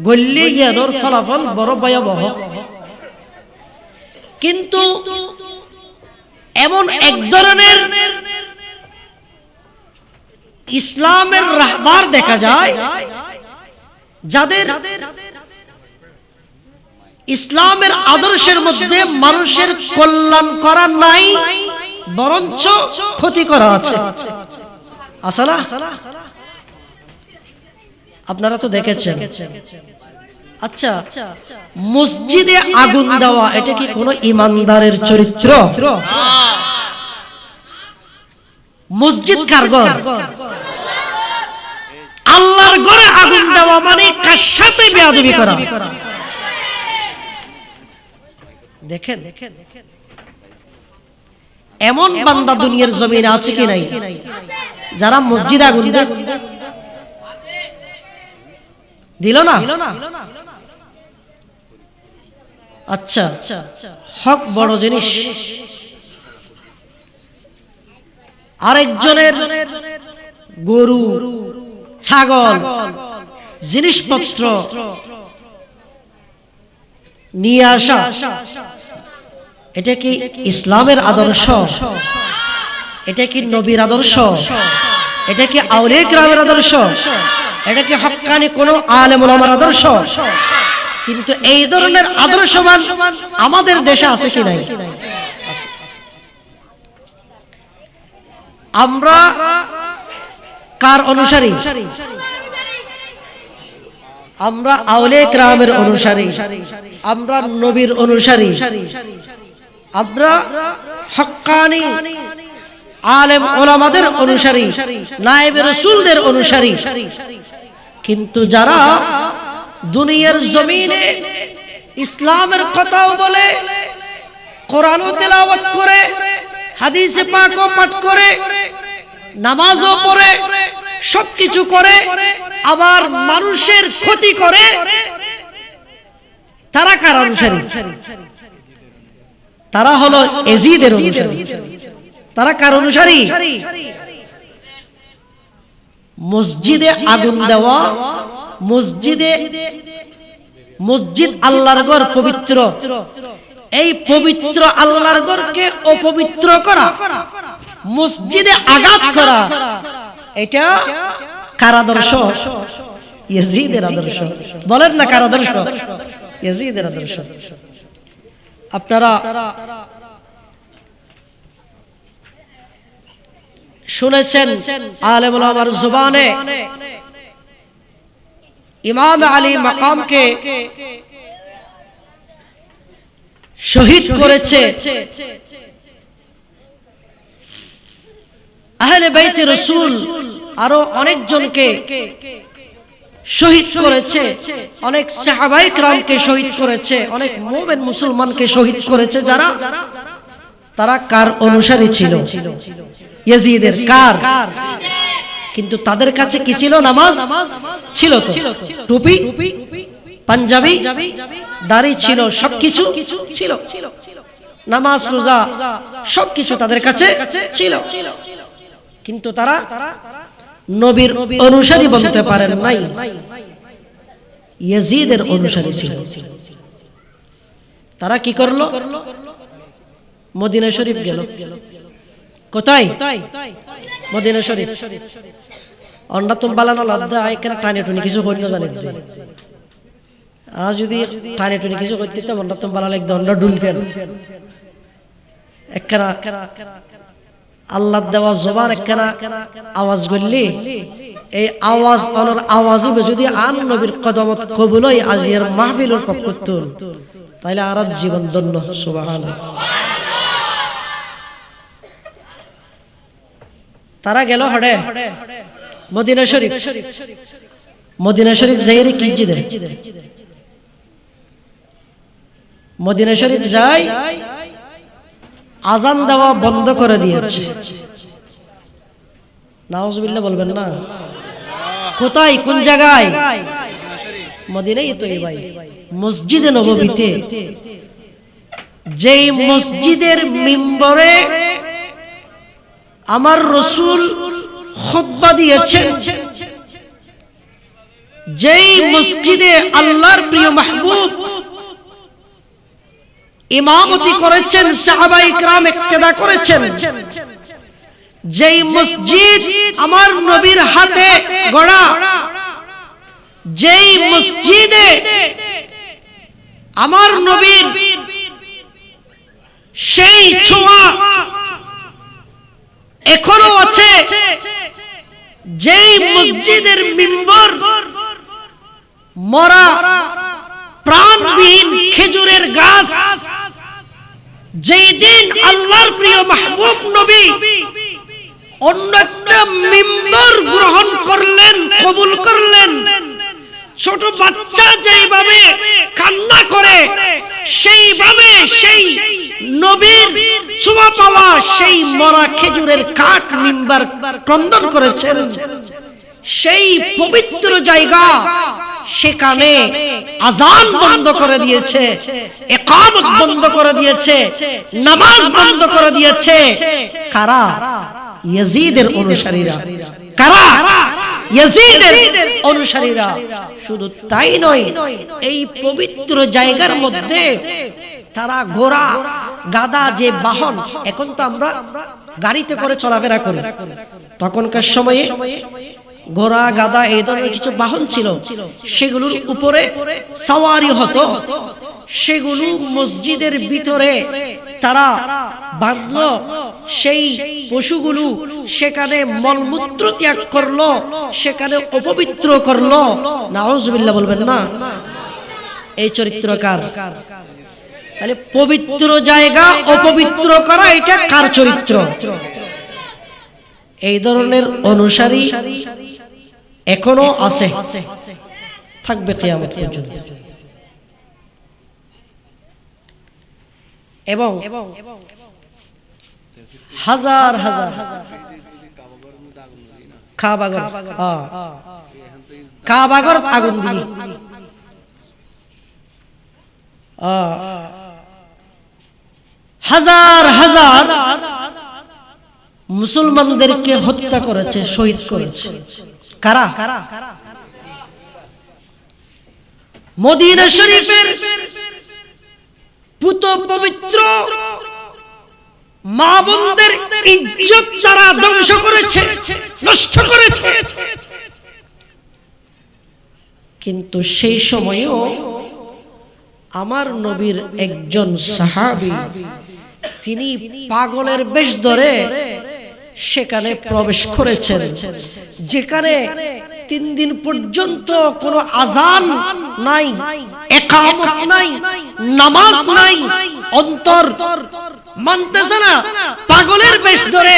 গল্লি জ্ঞানের ফলাফল বড় ভয়াবহ। কিন্তু এমন এক ধরনের ইসলামের রাহবার দেখা যায় যাদের ইসলামের আদর্শের মধ্যে মানুষের কল্যাণ করা নাই, বরঞ্চ ক্ষতি করা আছে। আসলে আপনারা তো দেখেছেন। আচ্ছা, মসজিদে আগুন দেওয়া এটা কি কোনো ইমানদারের চরিত্র? মসজিদ কার ঘর? আল্লাহর ঘরে আগুন দেওয়া মানে কার সাথে বেয়াদবি করা। দেখেন এমন বান্দা দুনিয়ার জমিনে আছে কি নাই যারা মসজিদে আগুন দিল না? আচ্ছা, হক বড় জিনিস। আরেকজনের গরু, ছাগল, জিনিসপত্র নিয়ে আসা, এটা কি ইসলামের আদর্শ? এটা কি নবীর আদর্শ? এটা কি আউলিয়া কিরামের আদর্শ? এটা কি হক্কানি কোন আলেম ওলামার আদর্শ? কিন্তু এই ধরনের আদর্শবান আমাদের দেশে আছে কি নাই? আমরা কার অনুসারী? আমরা আউলিয়া কিরামের অনুসারী, আমরা নবীর অনুসারী, আমরা হক্কানি আলেম ওলামাদের অনুসারী, নায়েবে রাসূলদের অনুসারী। কিন্তু যারা দুনিয়ার জমিনে ইসলামের কথাও বলে, কোরআনও তেলাওয়াত করে, হাদিসে পাকও পাঠ করে, নামাজও পড়ে, সবকিছু করে, আবার মানুষের ক্ষতি করে, তারা কার অনুসারী? তারা হলো ইয়াজিদের অনুসারী। তারা কার অনুসারী? মসজিদে আগুন দেওয়া, মসজিদ আল্লাহর ঘর পবিত্র, এই পবিত্র আল্লাহর ঘরকে অপবিত্র করা, মসজিদে আঘাত করা, এটা কার আদর্শ? ইয়াজিদের আদর্শ। বলেন না কার আদর্শ? ইয়াজিদের আদর্শ। আপনারা শুনেছেন আলেম ওলামার জবানে ইমাম আলী মাকামকে শহীদ করেছে আহলে বাইতে রাসূল, আরো অনেকজনকে শহীদ করেছে, অনেক সাহাবায়ে কেরামকে শহীদ করেছে, অনেক মুমিন মুসলমানকে শহীদ করেছে। যারা তারা কার অনুসারী ছিল? ইয়াজিদের। কার? কিন্তু তাদের কাছে কি ছিল? নামাজ ছিল তো, টুপি, পাঞ্জাবি, দাড়ি ছিল, সবকিছু ছিল, নামাজ রোজা সবকিছু তাদের কাছে ছিল, কিন্তু তারা নবীর অনুসারী বলতে পারেন নাই, ইয়াজিদের অনুসারী ছিল। তারা কি করলো? মদিনা শরীফ গেল। কোথায়? মদিনা শরীফ। অন্ডা তুম বালানো লাদ্দা এখানে টানে টুনি কিছু করি না জানেন। আর যদি টানে টুনি কিছু করতে তো অন্ডা তুম বালালে একদম অন্ডা ডুলতেন। একখানা আল্লাহ দেওয়া জবান একখানা আওয়াজ করলি, এই আওয়াজ অনর আওয়াজে যদি আন নবীর কদমত কবুল হয় আজিয়ার মাহফিলের পক্ষতুন, তাইলে আর জীবন ধন্য। সুবহানাল্লাহ। তারা গেল হড়ে মদিনা শরীফ। মদিনা শরীফ যাইরে কি জিদে? মদিনা শরীফ যাই আজান দেওয়া বন্ধ করে দিয়েছে। নাউজুবিল্লাহ বলবেন না? কোথায়? কোন জায়গায়? মদিনায় তো ভাই, মসজিদে নববীতে, যেই মসজিদের মিম্বরে আমার রাসূল খুতবা দিয়েছেন, যেই মসজিদে আল্লাহর প্রিয় মাহবুব ইমামতি করেছেন, সাহাবায়ে কেরাম ইক্তেদা করেছেন, যেই মসজিদ আমার নবীর হাতে গড়া, যেই মসজিদে আমার নবীর সেই ছোঁয়া এখনো আছে, যেই মসজিদের মিম্বর মরা প্রাণবিহীন খেজুরের গাছ, যেই দিন আল্লাহর প্রিয় মাহবুব নবী অন্য একটা মিম্বর গ্রহণ করলেন, কবুল করলেন, ছোট বাচ্চা যেইভাবে কান্না করে সেইভাবে সেই নবীর ছোঁয়া পাওয়া সেই মরা খেজুরের কাঠ মিম্বর ক্রন্দন করেছেন। সেই পবিত্র জায়গা, সেখানে আযান বন্ধ করে দিয়েছে, ইকামত বন্ধ করে দিয়েছে, নামাজ বন্ধ করে দিয়েছে। কারা? ইয়াজিদের অনুসারীরা। কারা? ইয়াজিদের অনুসারীরা। শুধু তাই নয়, এই পবিত্র জায়গার মধ্যে তারা ঘোড়া গাধা যে বাহন, এখন তো আমরা গাড়িতে করে চলাফেরা করি, তখনকার সময়ে ঘোড়া গাধা এই ধরনের কিছু বাহন ছিল, সেগুলোর উপরে সওয়ারি হতো। সেগুলো মসজিদের ভিতরে তারা বাঁধলো, সেই পশুগুলো সেখানে মলমূত্র ত্যাগ করলো, সেখানে অপবিত্র করলো। নাউজুবিল্লাহ বলবেন না? এই চরিত্রকার। তাহলে পবিত্র জায়গা অপবিত্র করা, এটা কার চরিত্র? এই ধরনের অনুসারী এখনো আছে, থাকবে কিয়ামত পর্যন্ত। এবং হাজার হাজার কাবাগর, কাবাগর আগুন দিয়ে হাজার হাজার মুসলমানদেরকে হত্যা করেছে, শহীদ করেছে। কারা? মদিনা শরীফের পুত পবিত্র মা বোনদের ইজ্জত তারা ধ্বংস করেছে, নষ্ট করেছে। কিন্তু সেই সময়ও আমার নবীর একজন সাহাবী তিনি পাগলের বেশ ধরে সেখানে প্রবেশ করেছেন, যেখানে 3 দিন পর্যন্ত কোনো আযান নাই, ইকামত নাই, নামাজ নাই, অন্তর মানতেছে না। পাগলের বেশ ধরে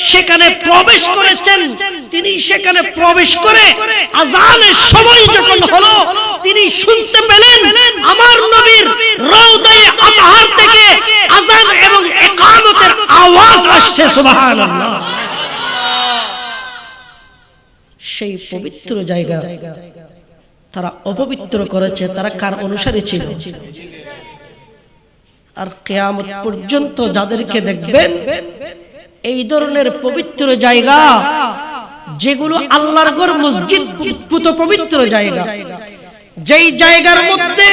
সেখানে প্রবেশ করেছেন। তিনি সেখানে প্রবেশ করে আযানের সময় যখন হলো, তিনি শুনতে পেলেন আমার নবীর রওদায়ে আতহার থেকে আযান এবং ইকামতের আওয়াজ আসছে। সুবহানাল্লাহ। সেই পবিত্র জায়গা তারা অপবিত্র করেছে। তারা কার অনুসারী ছিল? আর কিয়ামত পর্যন্ত যাদেরকে দেখবেন এই ধরনের পবিত্র জায়গা, যেগুলো আল্লাহর ঘর মসজিদ পুত পবিত্র জায়গা, যেই জায়গার মধ্যে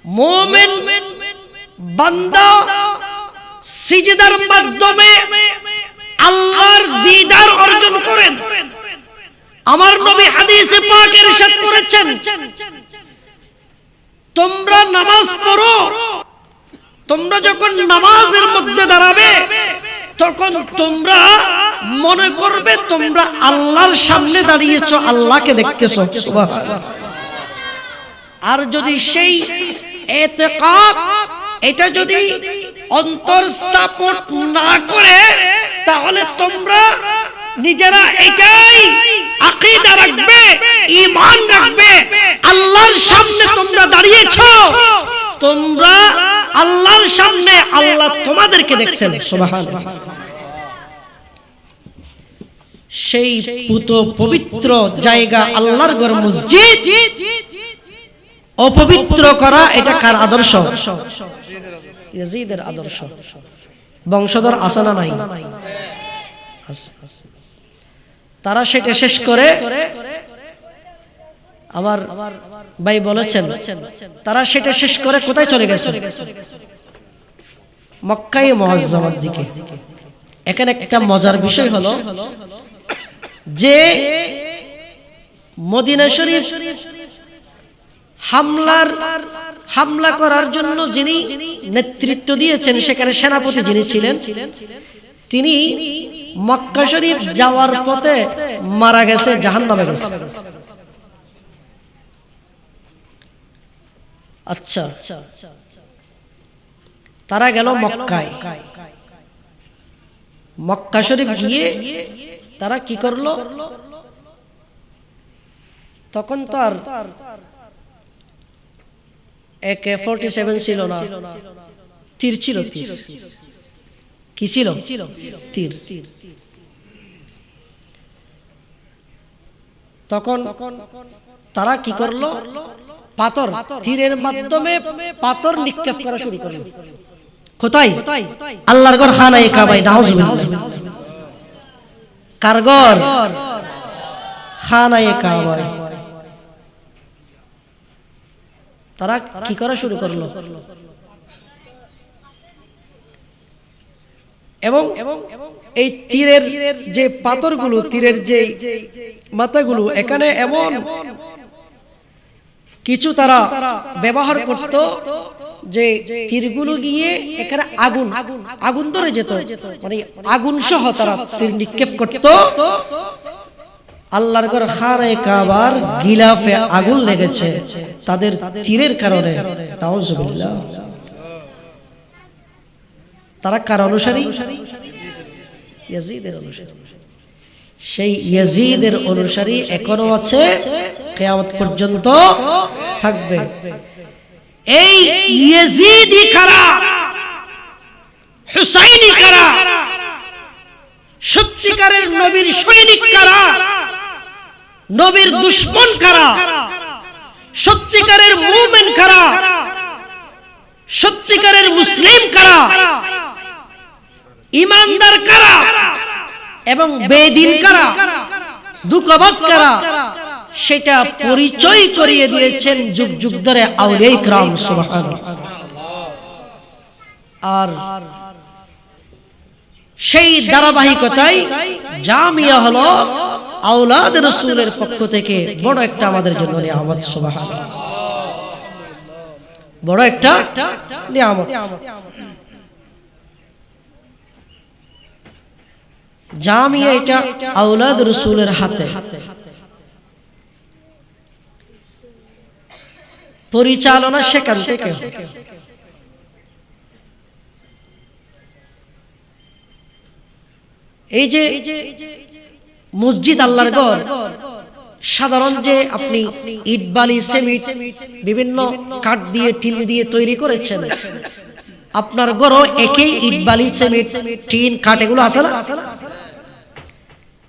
মুমিন বান্দা সিজদার মাধ্যমে আল্লাহর দিদার অর্জন করেন। আমার নবী হাদিসে পাক ইরশাদ করেছেন, তোমরা নামাজ পড়ো, তোমরা যখন নামাজের মধ্যে দাঁড়াবে তখন তোমরা মনে করবে তোমরা আল্লাহর সামনে দাঁড়িয়েছো, আল্লাহকে দেখতেছো। সুবহানাল্লাহ। আর যদি সেই ইতিকাদ এটা যদি অন্তর সাপোর্ট না করে, তাহলে তোমরা নিজেরা এটাই আকীদা রাখবে, ঈমান রাখবে আল্লাহর সামনে তোমরা দাঁড়িয়েছো, তোমরা আল্লাহর সামনে, আল্লাহ তোমাদেরকে দেখছেন। সুবহানাল্লাহ। সেই পুত পবিত্র জায়গা আল্লাহর ঘর মসজিদ অপবিত্র করা, এটা কার আদর্শ? ইয়াজিদের আদর্শ। বংশধর আছে না নাই? তারা সেটা শেষ করে, আমার ভাই বলেছেন, তারা সেটা শেষ করে কোথায় চলে গেছে? মক্কায়ে মুআজ্জামার দিকে। এখানে একটা মজার বিষয় হলো যে মদিনা শরীফ হামলা করার জন্য যিনি নেতৃত্ব দিয়েছেন, সেখানে সেনাপতি যিনি ছিলেন, তিনি মক্কা শরীফ যাওয়ার পথে মারা গেছে, জাহান্নামে গেছে। আচ্ছা, তারা গেল মক্কায়। মক্কা শরীফ গিয়ে তারা কি করলো? তখন তো আর AK-47 ছিল না, তীর ছিল। কি ছিল? তীর। তখন তারা কি করলো? পাথর, তীরের মাধ্যমে পাথর নিক্ষেপ করা শুরু করলো। কোথায়? আল্লাহর ঘর খানায়ে কাবায়। নাউজুবিল্লাহ। কার ঘর? খানায়ে কাবায়। তারা কি করা শুরু করলো? এবং এই তীরের যে পাথরগুলো, তীরের যে মাথাগুলো, এখানে এমন কিছু তারা ব্যবহার করত যে তীরগুলো গিয়ে এখানে আগুন ধরে যেত, মানে আগুন সহ তারা তীর নিক্ষেপ করত। আল্লাহর ঘর খানায়ে কাবার গিলাফে আগুন লেগেছে তাদের তীরের কারণে। নাউজুবিল্লাহ। তারা কার অনুসারী? ইয়াজিদের অনুসারী। সেই ইয়াজিদের অনুসারী এখনো আছে, কিয়ামত পর্যন্ত থাকবে। এই ইয়াজিদই কারা? হুসাইনি কারা, সত্যিকারের নবীর সৈনিক কারা, নবীর দুশমন কারা, সত্যিকারের মুমিন কারা, সত্যিকারের মুসলিম কারা, ঈমানদার কারা এবং বেদিন কারা, দুঃখবাজ কারা, সেটা পরিচয় করিয়ে দিয়েছেন যুগ যুগ ধরে আউলিয়া ইকরাম। সুবহানাল্লাহ। আর সেই ধারাবাহিকতায় জামিয়া হলো আওলাদ রাসূলের পক্ষ থেকে বড় একটা আমাদের জন্য নিয়ামত। সুবহানাল্লাহ, বড় একটা নিয়ামত। জামিয়া এটা আওলাদ রাসূলের হাতে, পরিচালনা সেখান থেকে। এই যে মসজিদ আল্লাহর ঘর, সাধারণ যে আপনি ইট বালি সিমেন্ট বিভিন্ন কাঠ দিয়ে টিন দিয়ে তৈরি করেছেন, আপনার ঘরও একই ইট বালি সিমেন্ট টিন কাঠ এগুলো আছে না?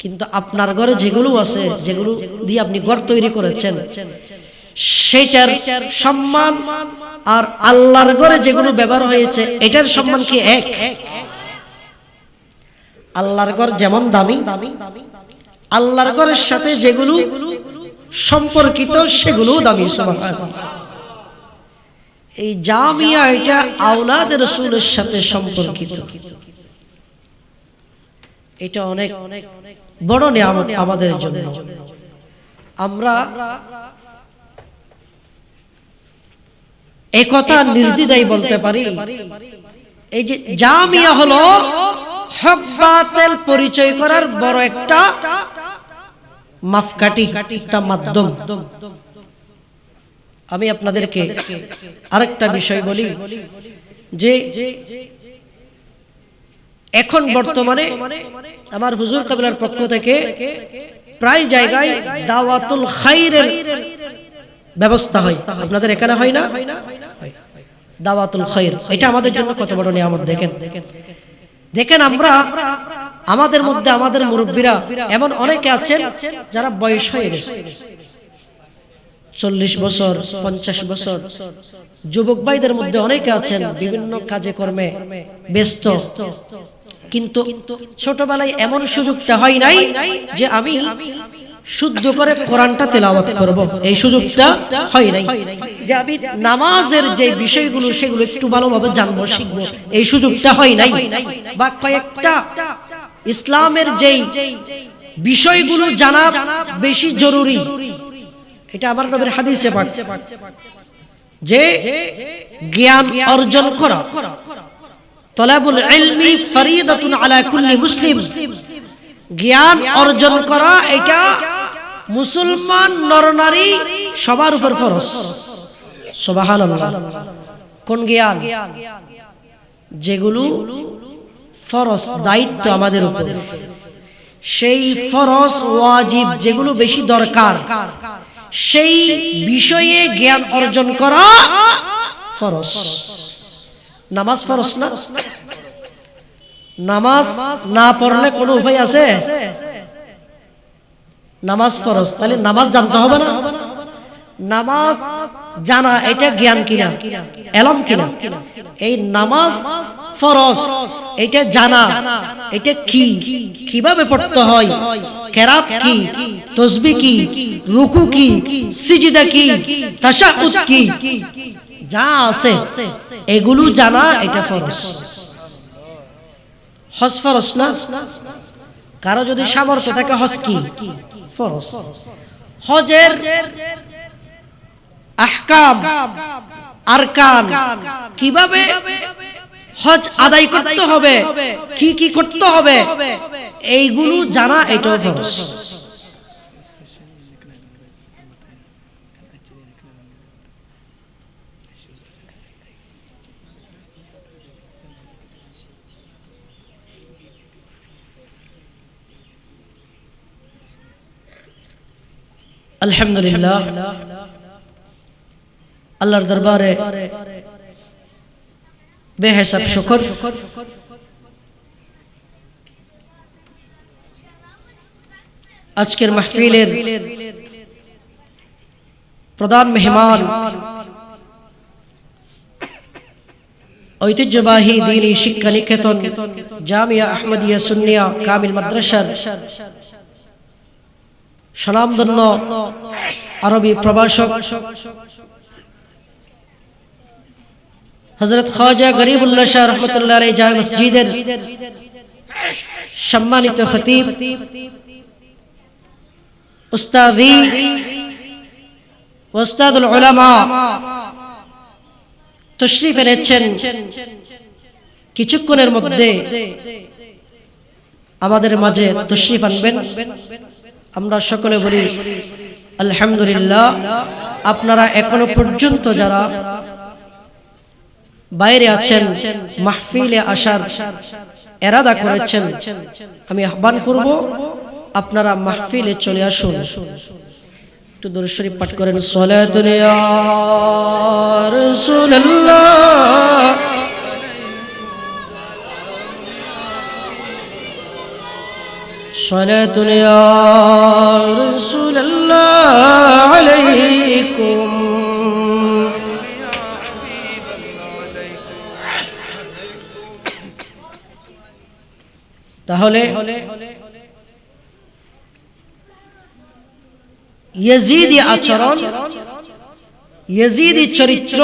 কিন্তু আপনার ঘরে যেগুলো আছে, যেগুলো দিয়ে আপনি ঘর তৈরি করেছেন, সেটার সম্মান আর আল্লাহর ঘরে যেগুলো ব্যবহার হয়েছে এটার সম্মান কি এক? আল্লাহর ঘর যেমন দামি, আল্লাহর ঘরের সাথে যেগুলো সম্পর্কিত সেগুলোও দামি। সুবহানাল্লাহ। এই জামিয়া এটা আওলাদ রাসূলের সাথে সম্পর্কিত। এটা অনেক বড় নিয়ামত আমাদের জন্য। আমরা একথা নির্দ্বিধায় বলতে পারি, এই যে জামিয়া হলো হক বাতিল পরিচয় করার বড় একটা মাপকাঠি, একটা মাধ্যম। আমি আপনাদেরকে আরেকটা বিষয় বলি যে এখন বর্তমানে আমার হুজুর কাবিলার পক্ষ থেকে প্রায় জায়গায় দাওয়াতুল খাইরের ব্যবস্থা হয়। আপনাদের এখানে হয় না? দাওয়াতুল খাইর, এটা আমাদের জন্য কত বড় নিয়ামত। দেখেন আমরা আমাদের মধ্যে আমাদের মুরব্বীরা এমন অনেকে আছেন যারা বয়স হয়ে গেছে, 40 বছর 50 বছর। যুবক ভাইদের মধ্যে অনেকে আছেন বিভিন্ন কাজে কর্মে ব্যস্ত, কিন্তু ছোটবেলায় এমন সুযোগটা হয় নাই যে আমি শুদ্ধ করে কোরআনটা তেলাওয়াত করব, এই সুযোগটা হয় নাই। যে আমি নামাজের যে বিষয়গুলো সেগুলো একটু ভালোভাবে জানবো শিখবো, এই সুযোগটা হয় নাই। বা কয়েকটা ইসলামের যেই বিষয়গুলো জানা বেশি জরুরি, এটা আমার নবীর হাদিসে পাচ্ছে যে জ্ঞান অর্জন করা, তলাবুল ইলমি ফরিদাতুন আলা কুল্লি মুসলিম, জ্ঞান অর্জন করা এটা মুসলমান নরনারী সবার উপর ফরজ। সুবহানাল্লাহ। কোন জ্ঞান? যেগুলো ফরজ, দায়িত্ব আমাদের উপর, সেই ফরজ ওয়াজিব যেগুলো বেশি দরকার, সেই বিষয়ে জ্ঞান অর্জন করা ফরজ। নামাজ ফরজ না? নামাজ না পড়লে কোনো উপায় আছে? নামাজ ফরজ, তাহলে নামাজ জানতে হবে না? নামাজ জানা এটা জ্ঞান কিনা, এলম কিনা? এই নামাজ ফরজ, এটা জানা, এটা কি, কিভাবে পড়তে হয়, কেরাত কি, তাসবিহ কি, রুকু কি, সিজদা কি, তাশাহুদ কি, যা আছে এগুলো জানা এটা ফরজ। হজ ফরজ না? কারো যদি সামর্থ্য থাকে হজ কি ফরজ। হজের আহকাম আরকান, কিভাবে হজ আদায় করতে হবে, কি কি করতে হবে, এইগুলো জানা এটাও ফরজ। আলহামদুলিল্লাহ, আল্লাহর দরবারে বেহিসাব শুকর আজকের মাহফিলের প্রধান মেহমান, ঐতিহ্যবাহী দ্বীনি শিক্ষা নিকেতন জামিয়া আহমদিয়া সুন্নিয়া কামিল মাদ্রাসার স্বনামধন্য আরবি প্রভাষক হযরত খাজা গরিবুল্লাহ শাহ রহমাতুল্লাহ আলাইহি জামে মসজিদের সম্মানিত খতিব উস্তাদি ওস্তাদুল উলামা তশরিফ এনেছেন। কিছুক্ষণের মধ্যে আমাদের মাঝে তশরিফ আনবেন। আমরা সকলে বলি আলহামদুলিল্লাহ। আপনারা এখনো পর্যন্ত যারা বাইরে আছেন, মাহফিলে আসার এরাদা করেছেন, আমি আহ্বান করব আপনারা মাহফিলে চলে আসুন। একটু দরুদ শরীফ পাঠ করেন। সালাতুন ইয়া রাসূলুল্লাহ সালাতুন ইয়া রাসূলুল্লাহ আলাইকুম। তাহলে ইয়াজিদি আচরণ, ইয়াজিদি চরিত্র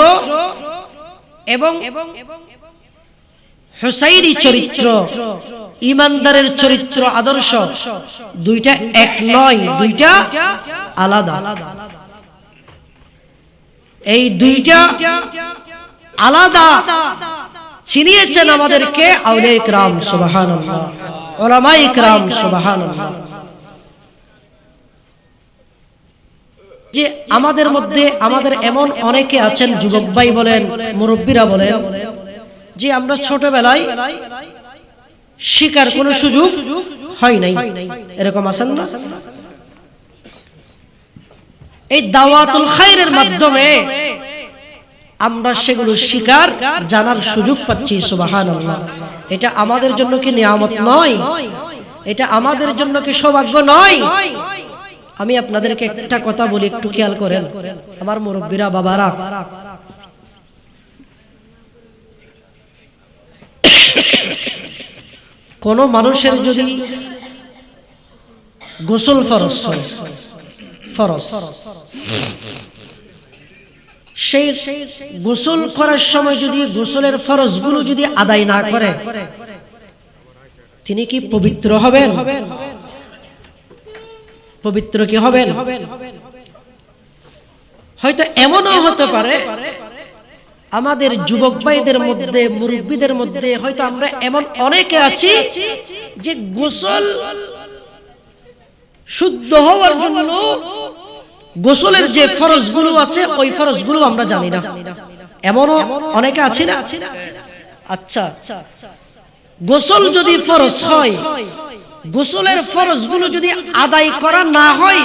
এবং হুসাইনি চরিত্র, ইমানদারের চরিত্র আদর্শ দুইটা এক নয়, দুইটা আলাদা। এই দুইটা আলাদা চিনিয়েছেন আমাদেরকে আউলিয়া ইকরাম সুবহানাল্লাহ, উলামায়ে ইকরাম সুবহানাল্লাহ। যে আমাদের মধ্যে আমাদের এমন অনেকে আছেন, যুবক ভাই বলেন, মুরব্বীরা বলেন, যে আমরা ছোটবেলায় শিকার কোনো সুযোগ হয় নাই, এরকম আছেন না? এই দাওয়াতুল খায়রের মাধ্যমে আমরা সেগুলো শিকার জানার সুযোগ পাচ্ছি। সুবহানাল্লাহ। এটা আমাদের জন্য কি নিয়ামত নয়? এটা আমাদের জন্য কি সৌভাগ্য নয়? আমি আপনাদেরকে একটা কথা বলি, একটু খেয়াল করেন আমার মুরব্বীরা, বাবারা। কোন মানুষের যদি গোসল ফরজ হয়, সেই গোসল করার সময় যদি গোসলের ফরজগুলো যদি আদায় না করে, তিনি কি পবিত্র হবেন? পবিত্র কি হবেন? হয়তো এমনও হতে পারে আমাদের যুবক ভাইদের মধ্যে, মুরব্বীদের মধ্যে হয়তো আমরা এমন অনেকে আছি যে গোসল শুদ্ধ হওয়ার জন্য গোসলের যে ফরজগুলো আছে ওই ফরজগুলো আমরা জানি না। এমনও অনেকে আছি না? আচ্ছা, গোসল যদি ফরজ হয়, গোসলের ফরজগুলো যদি আদায় করা না হয়,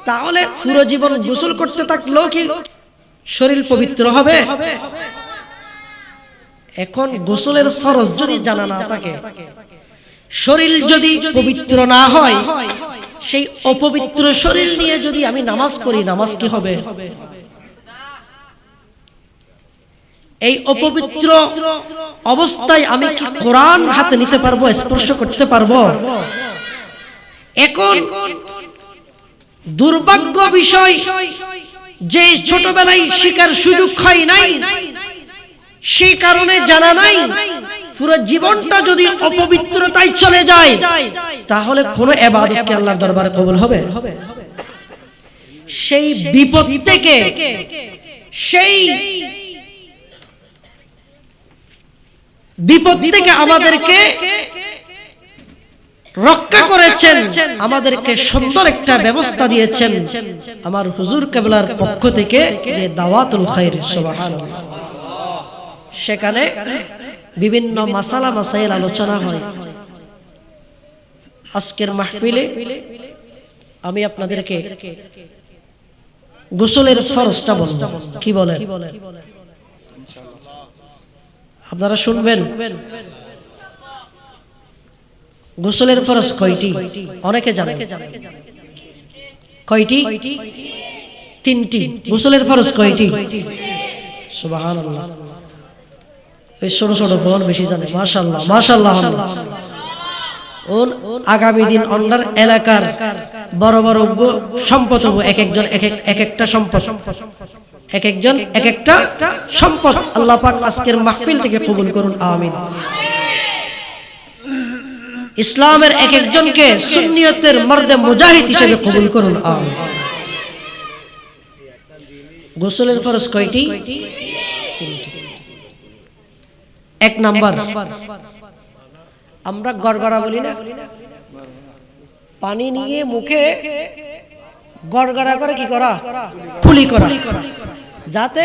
তাহলে পুরো জীবন গোসল করতে থাকলেও কি শরীর পবিত্র হবে? এখন গোসলের ফরজ যদি জানা না থাকে, শরীর যদি পবিত্র না হয়, সেই অপবিত্র শরীর নিয়ে যদি আমি নামাজ পড়ি, নামাজ কি হবে? এই অপবিত্র অবস্থায় আমি কি কোরআন হাতে নিতে পারবো, স্পর্শ করতে পারবো? এখন দুর্ভাগ্য বিষয় যে ছোটবেলায় শিকার সুযোগ হয় নাই, সেই কারণে জানা নাই, পুরো জীবনটা যদি অপবিত্রতায় চলে যায়, তাহলে কোন ইবাদত কি আল্লাহর দরবারে কবুল হবে? সেই বিপদ থেকে, সেই বিপদ থেকে আমাদেরকে রক্ষা করেছেন, আমাদেরকে সুন্দর একটা ব্যবস্থা দিয়েছেন আমার হুজুর কেবলার পক্ষ থেকে, যে দাওয়াতুল খায়র। সুবহানাল্লাহ। সেখানে বিভিন্ন মাসালা মাসাইল আলোচনা হয়। আজকের মাহফিলে আমি আপনাদেরকে গোসলের ফরজটা বলবো। কি বলেন? আপনারা শুনবেন। গোসলের ফরজ কয়টি? অনেকে জানে। কয়টি? তিনটি। গোসলের ফরজ কয়টি? সুবহানাল্লাহ। এই ছোট ছোট ফল বেশি জানে। মাশাআল্লাহ মাশাআল্লাহ। আগামী দিন অন্যার এলাকার বড় বড় সম্পদ হবো, এক একজন এক একটা সম্পদ, এক একজন এক একটা সম্পদ। আল্লাহ পাক আজকের মাহফিল থেকে কবুল করুন, আমিন। ইসলামের এক একজনকে সুন্নিয়তের মর্দে মুজাহিদ হিসেবে কবুল করুন, আমিন। গোসলের ফরজ কয়টি? এক নাম্বার, আমরা গড়গড়া বলি না, পানি নিয়ে মুখে গড়গড়া করে কি করা? ফুলি করা, যাতে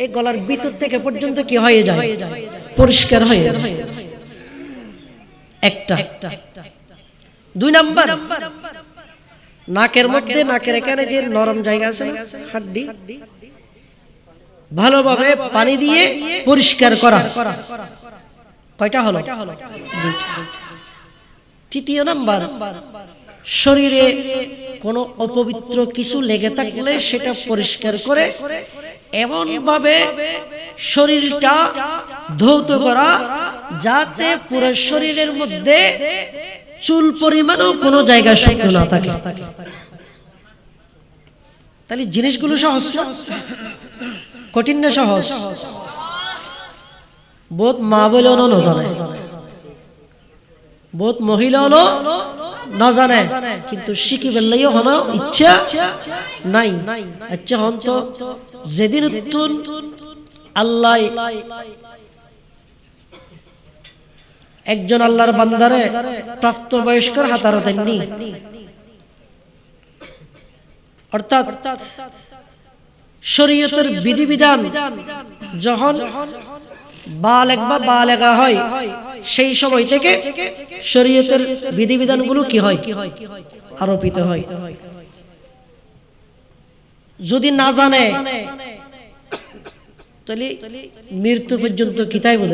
এই গলার ভিতর থেকে পর্যন্ত কি হয়ে যায়? পরিষ্কার হয়ে যায়। একটা। দুই নাম্বার, নাকের মধ্যে, নাকের এখানে যে নরম জায়গা আছে না, হাড্ডি, ভালোভাবে পানি দিয়ে পরিষ্কার করা। কয়টা হলো? তৃতীয় নাম্বার, শরীরে কোনো অপবিত্র কিছু লেগে থাকলে সেটা পরিষ্কার করে এমন ভাবে শরীরটা ধৌত করা যাতে পুরো শরীরের মধ্যে চুল পরিমাণও কোনো জায়গায় শুকনো না থাকে। তাহলে জিনিসগুলো সহজ না? কঠিন না সহজ? বহুত মা বলেও না জানে, বহুত মহিলা হলো না জানে, কিন্তু শিখি ফেললেও হলো ইচ্ছা নাই। আচ্ছা হন তো, যেদিন আল্লাহ একজন আল্লাহর বান্দারে প্রাপ্ত বয়স্কর হাতারো দেননি, অর্থাৎ শরীয়তের বিধিবিধান যখন বালেগ বা বালেগা হয়, সেই সময় থেকে শরীয়তের বিধিবিধানগুলো কি হয়? আরোপিত হয়। যদি না জানে তাহলে মৃত্যু পর্যন্ত কিতাই বোধ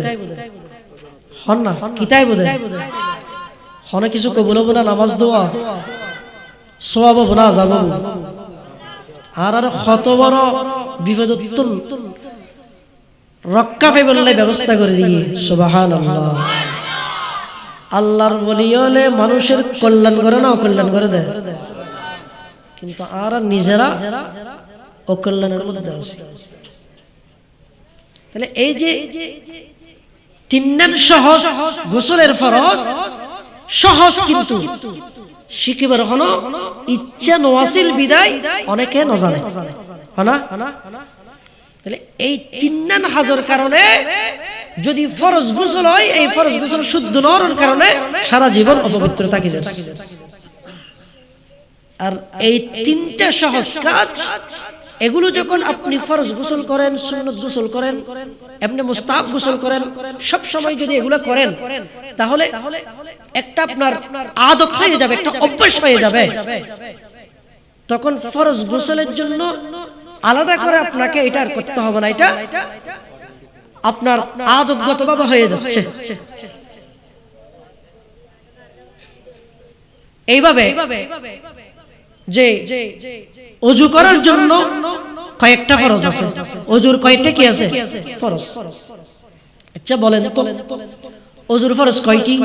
হন না, কিতাই বোধ হনে কিছু কবুল হবো না, নামাজ দোয়া সোয়াব হবো না, যাব আর কত বড় বিপদ রক্ষা পেয়ে ব্যবস্থা করে দিয়ে। সুবহানাল্লাহ। আল্লাহর ওলি হলে মানুষের কল্যাণ করে না অকল্যাণ করে দেয়, কিন্তু আর নিজেরা অকল্যাণের মধ্যে আছে। তাহলে এই যে তিন নাম সহজ, গোসলের ফরজ সহজ, কিন্তু শিখিবার হলো ইচ্ছা নওয়াসিল বিদায় অনেকে ন জানে, হনা? তাহলে এই তিন হাজার কারণে যদি ফরজ গোসল হয়, এই ফরজ গোসল শুদ্ধ নওয়ার কারণে সারা জীবন অপবিত্র থাকি যায়। আর এই তিনটা সহজ কাজ, এগুলো যখন আপনি ফরজ গোসল করেন, সুন্নত গোসল করেন, এমনি মুস্তাহাব গোসল করেন, সব সময় যদি এগুলো করেন, তাহলে একটা আপনার আদত হয়ে যাবে, একটা অভ্যাস হয়ে যাবে। তখন ফরজ গোসলের জন্য আলাদা করে আপনাকে এটা আর করতে হবে না, এটা আপনার আদতগতভাবে হয়ে যাচ্ছে। এইভাবে যে ওযু করার জন্য কয়েকটা ফরজ আছে, ওযুর কয়টা কি আছে? ফরজ। আচ্ছা বলেন তো, ওযুর ফরজ কয়টি?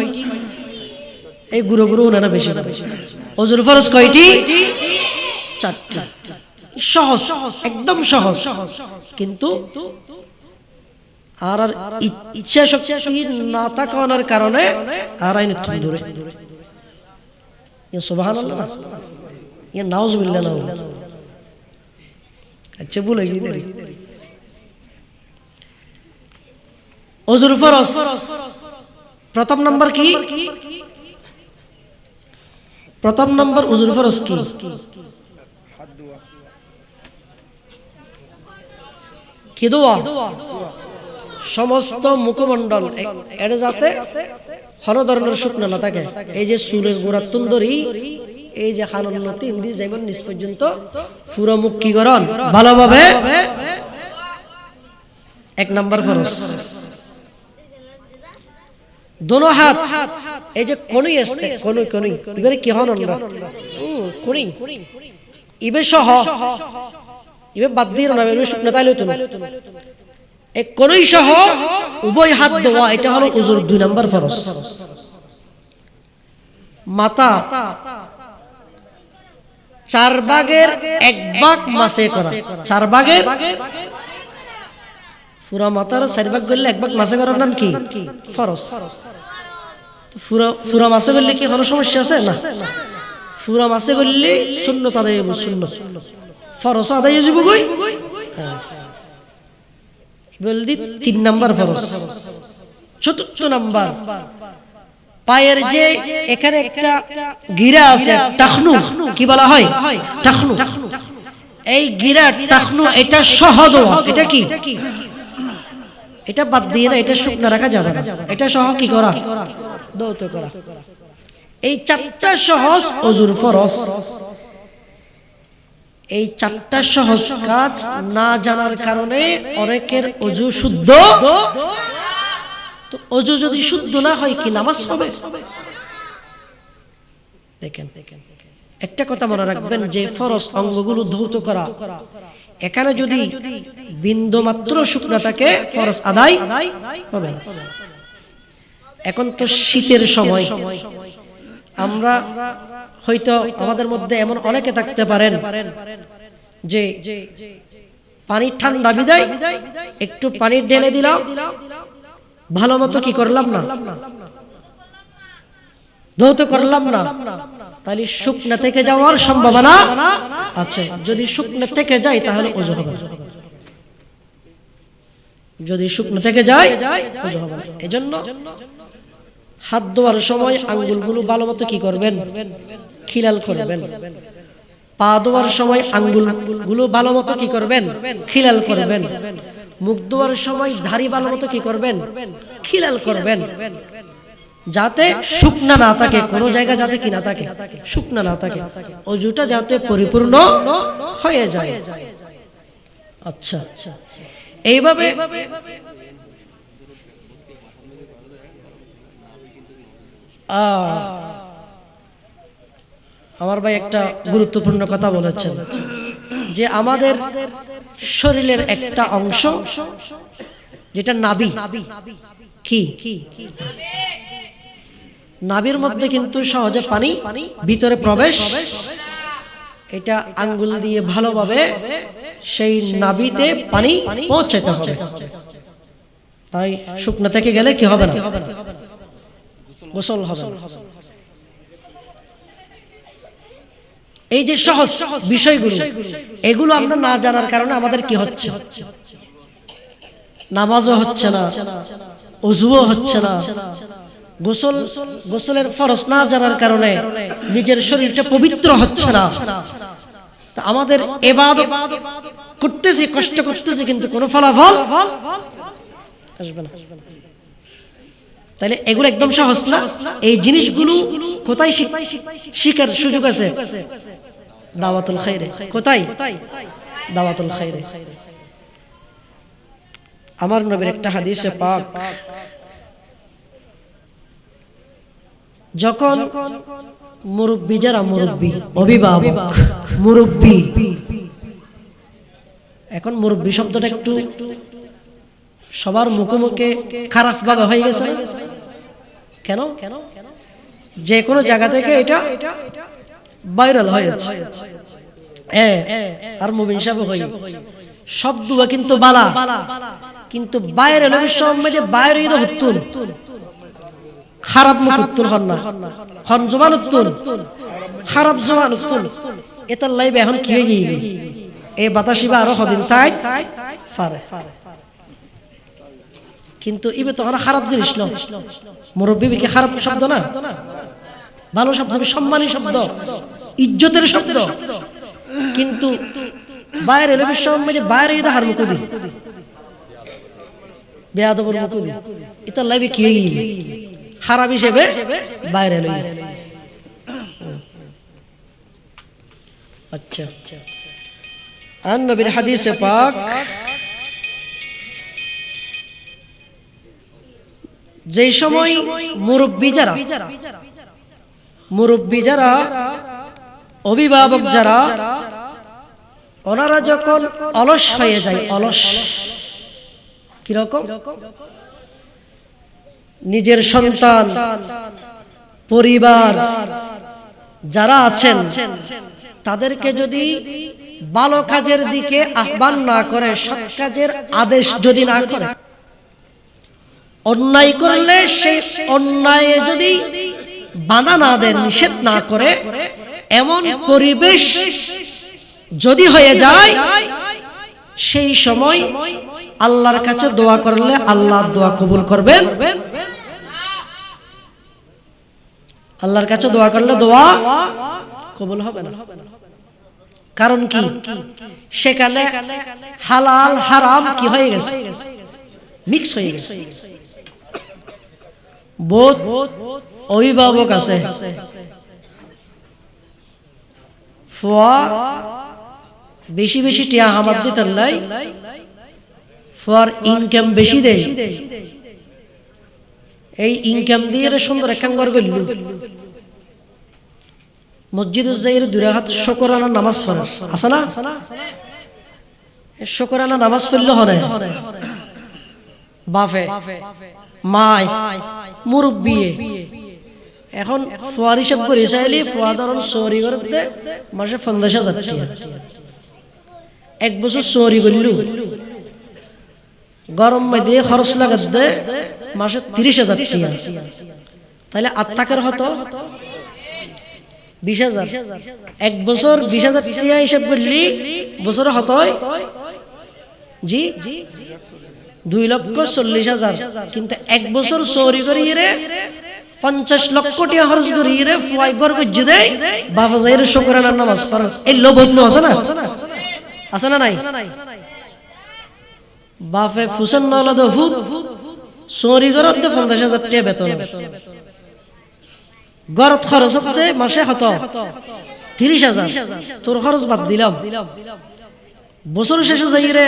এই গুরু গুরু ওনারা বেশি না। ওযুর ফরজ কয়টি? চারটি। সহজ, একদম সহজ, কিন্তু আর ইচ্ছা শক্তি না থাকার কারণে আর আইন দূরে। সুবহানাল্লাহ, ইয়া নাউজুবিল্লাহ। আচ্ছা বলে কি দেরি। ওযুর ফরজ প্রথম নাম্বার কি? প্রথম নাম্বার ওযুর ফরজ কি? কি দোয়া? সমস্ত মুখমণ্ডল এর যাতে কোনো ধরনের শুকনো না থাকে। এই যে চুলের গোড়া তুন্দরি, এই যে হানুন্নতি ইন্দি যেমন নিচ পর্যন্ত পুরো মুখ কি করেন ভালোভাবে, এক নাম্বার ফরজ। দোনো হাত এই যে কোনি আছে কোনি এবারে কি হন আমরা কোনি ইবে সহ ইবে বাদ দিয়ে না ইবে শুকনা তাইলে তো এই কোনি সহ উভয় হাত দেওয়া এটা হলো উযুর 2 নাম্বার ফরজ মাথা 4 ভাগের 1 ভাগ মাসে করা 4 ভাগের পুরা মাথার 4 ভাগ করলে 1 ভাগ মাসে করার নাম কি ফরজ তো পুরা মাসে করলে কি কোনো সমস্যা আছে না পুরা মাসে করলে সুন্নাত আদায় হবে সুন্নাত ফরজ আদায় হইব কই বলদি 3 নাম্বার ফরজ চতুর্থ নাম্বার পায়ের যে এখানে একটা গিরা আছে টাখনু কি বলা হয় টাখনু এই গিরা টাখনু এটা সহ দেওয়া এটা কি এটা বাদ দিয়ে না এটা শুকনা রাখা যাবে না এটা সহ কি করা দৌত করা এই 4টা সহজ ওযুর ফরজ এই 4টা সহজ কাজ না জানার কারণে অনেকের ওযু শুদ্ধ তো ওযু যদি শুদ্ধ না হয় কি নামাজ হবে দেখেন একটা কথা মনে রাখবেন যে ফরজ অঙ্গগুলো ধৌত করা এখানে যদি বিন্দু মাত্র শুকনা থাকে ফরজ আদায় হবে না এখন তো শীতের সময় আমরা হয়তো আমাদের মধ্যে এমন অনেকে থাকতে পারেন যে পানি ঠান্ডা বিদায় একটু পানি ঢেলে দিলাম ভালো মতো কি করলাম না ধৌত করলাম না তাহলে শুকনা থেকে যাওয়ার সম্ভাবনা আছে যদি শুকনা থেকে যায় তাহলে ওযু হবে যদি শুকনা থেকে যায় ওযু হবে না এজন্য হাত ধোয়ার সময় আঙ্গুলগুলো ভালো মতো কি করবেন খিলাল করবেন পা ধোয়ার সময় আঙ্গুলগুলো ভালো মতো কি করবেন খিলাল করবেন মুখ ধোয়ার সময় দাড়ি ভালো মতো কি করবেন খিলাল করবেন যাতে শুকনা না থাকে কোনো জায়গা যাতে কি না থাকে শুকনা না থাকে ওযুটা যাতে পরিপূর্ণ হয়ে যায় আচ্ছা এইভাবে আমার ভাই একটা গুরুত্বপূর্ণ কথা বলেছেন যে আমাদের শরীরের একটা অংশ যেটা নাভি কি নাভির মধ্যে কিন্তু সহজে পানি ভিতরে প্রবেশ এটা আঙ্গুল দিয়ে ভালোভাবে সেই নাভিতে পানি পৌঁছাতে হবে তাই শুকনা থেকে গেলে কি হবে না গোসল হবে এই যে সহজ বিষয়গুলো এগুলো আমরা না জানার কারণে আমাদের কি হচ্ছে নামাজও হচ্ছে না ওযুও হচ্ছে না গোসলের ফরজ না জানার কারণে নিজের শরীরটা পবিত্র হচ্ছে না আমাদের ইবাদত করতেছি কষ্ট করতেছি কিন্তু কোনো ফলাফল আসবে না তাহলে এগুলো একদম সহজ না এই জিনিসগুলো কোথায় শিখার সুযোগ আছে দাওয়াতুল খাইরে কোথায় দাওয়াতুল খাইরে আমার নবীর একটা হাদিসে পাক যখন মুরব্বি যারা মুরব্বি অভিভাবক মুরব্বি এখন মুরব্বি শব্দটা একটু সবার মুখে মুখে খারাপ ভাবে হয়ে গেছে কেন যে কোনো জায়গা থেকে এটা ভাইরাল হয়ে যাচ্ছে আর মুবিন সাহেব হই শব্দ কিন্তু বালা কিন্তু বাইরে নবীর সম্বন্ধে বাইরে ইদা হতুন খারাপ মুখ উত্তর হন না হন জবান উত্তর খারাপ জবান উত্তর এটার লাইভ এখন কি হয়ে গিয়ে এই বাতাসিবা আরো হদিন তাই পারে কিন্তু ইবে তো খারাপ জিনিস না মুরব্বি কি খারাপ শব্দ না ভালো শব্দ সম্মানী শব্দ ইজ্জতের শব্দ কিন্তু বাইরে নবীর সম্বন্ধে বাইরে ইদা হার মুখ দি বেয়াদবের মুখ দি এটার লাইভে কি হয়ে গিয়ে খারাপ হিসেবে বাইরে লই আচ্ছা আন নবীর হাদিসে পাক যে সময় মুরব্বী যারা অভিভাবক যারা ওনারা যখন অলস হয়ে যায়, অলস কিরকম, নিজের সন্তান পরিবার যারা আছেন তাদেরকে যদি ভালো কাজের দিকে আহ্বান না করে, সৎ কাজের আদেশ যদি না করে, অন্যায় করলে সেই অন্যায় যদি বাধা না দেন, নিষেধ না করে, এমন পরিবেশ যদি হয়ে যায়, সেই সময় আল্লাহর কাছে দোয়া করলে আল্লাহ দোয়া কবুল করবেন। আল্লাহর কাছে দোয়া করলে দোয়া কবুল হবে না। কারণ কি? সেখানে হালাল হারাম কি হয়ে গেছে, মিক্স হয়ে গেছে। বহুত অভিভাবক আছে ফুয়া বেশি বেশি টিয়া আমার দিতে লাই, ফুয়ার ইনকাম বেশি দেয়, এই ইনকাম দিয়ে সুন্দর একখান ঘর গড়ল, মসজিদে যাই দুই রাকাত শুকরানা নামাজ পড়ে, আছে না? শুকরানা নামাজ পড়লে হয় বাপে মাই মুরব্বী, এখন ফুয়ার হিসাব করে চাইলে ফুয়া ধরুন চোরি করতে মাসে 50,000 টাকা, এক বছর চোরি করল, গরম মধ্যে খরচ লাগাতে মাসে 30,000 টাকা, তাহলে আত্মাকের হতো 20,000, এক বছর 20,000 টাকা হিসাব করলি বছরে হতো জি 2,40,000, কিন্তু এক বছর চোরি করিয়ে 50 লক্ষ টাকা খরচ করিয়ে ফুয়াই ঘর গজ্জে দেয়, বাবা যাইরে শুকরানার নামাজ পড়ে, এই লোভ আছে না? আছে না নাই? বাপে ফুসন নলদ ফুট চোরি করতে 50,000 টাকা বেতন, গরত খরচ হতে মাসে হতো 30,000, তোর খরচ বাদ দিলাম, বছর শেষে যাইরে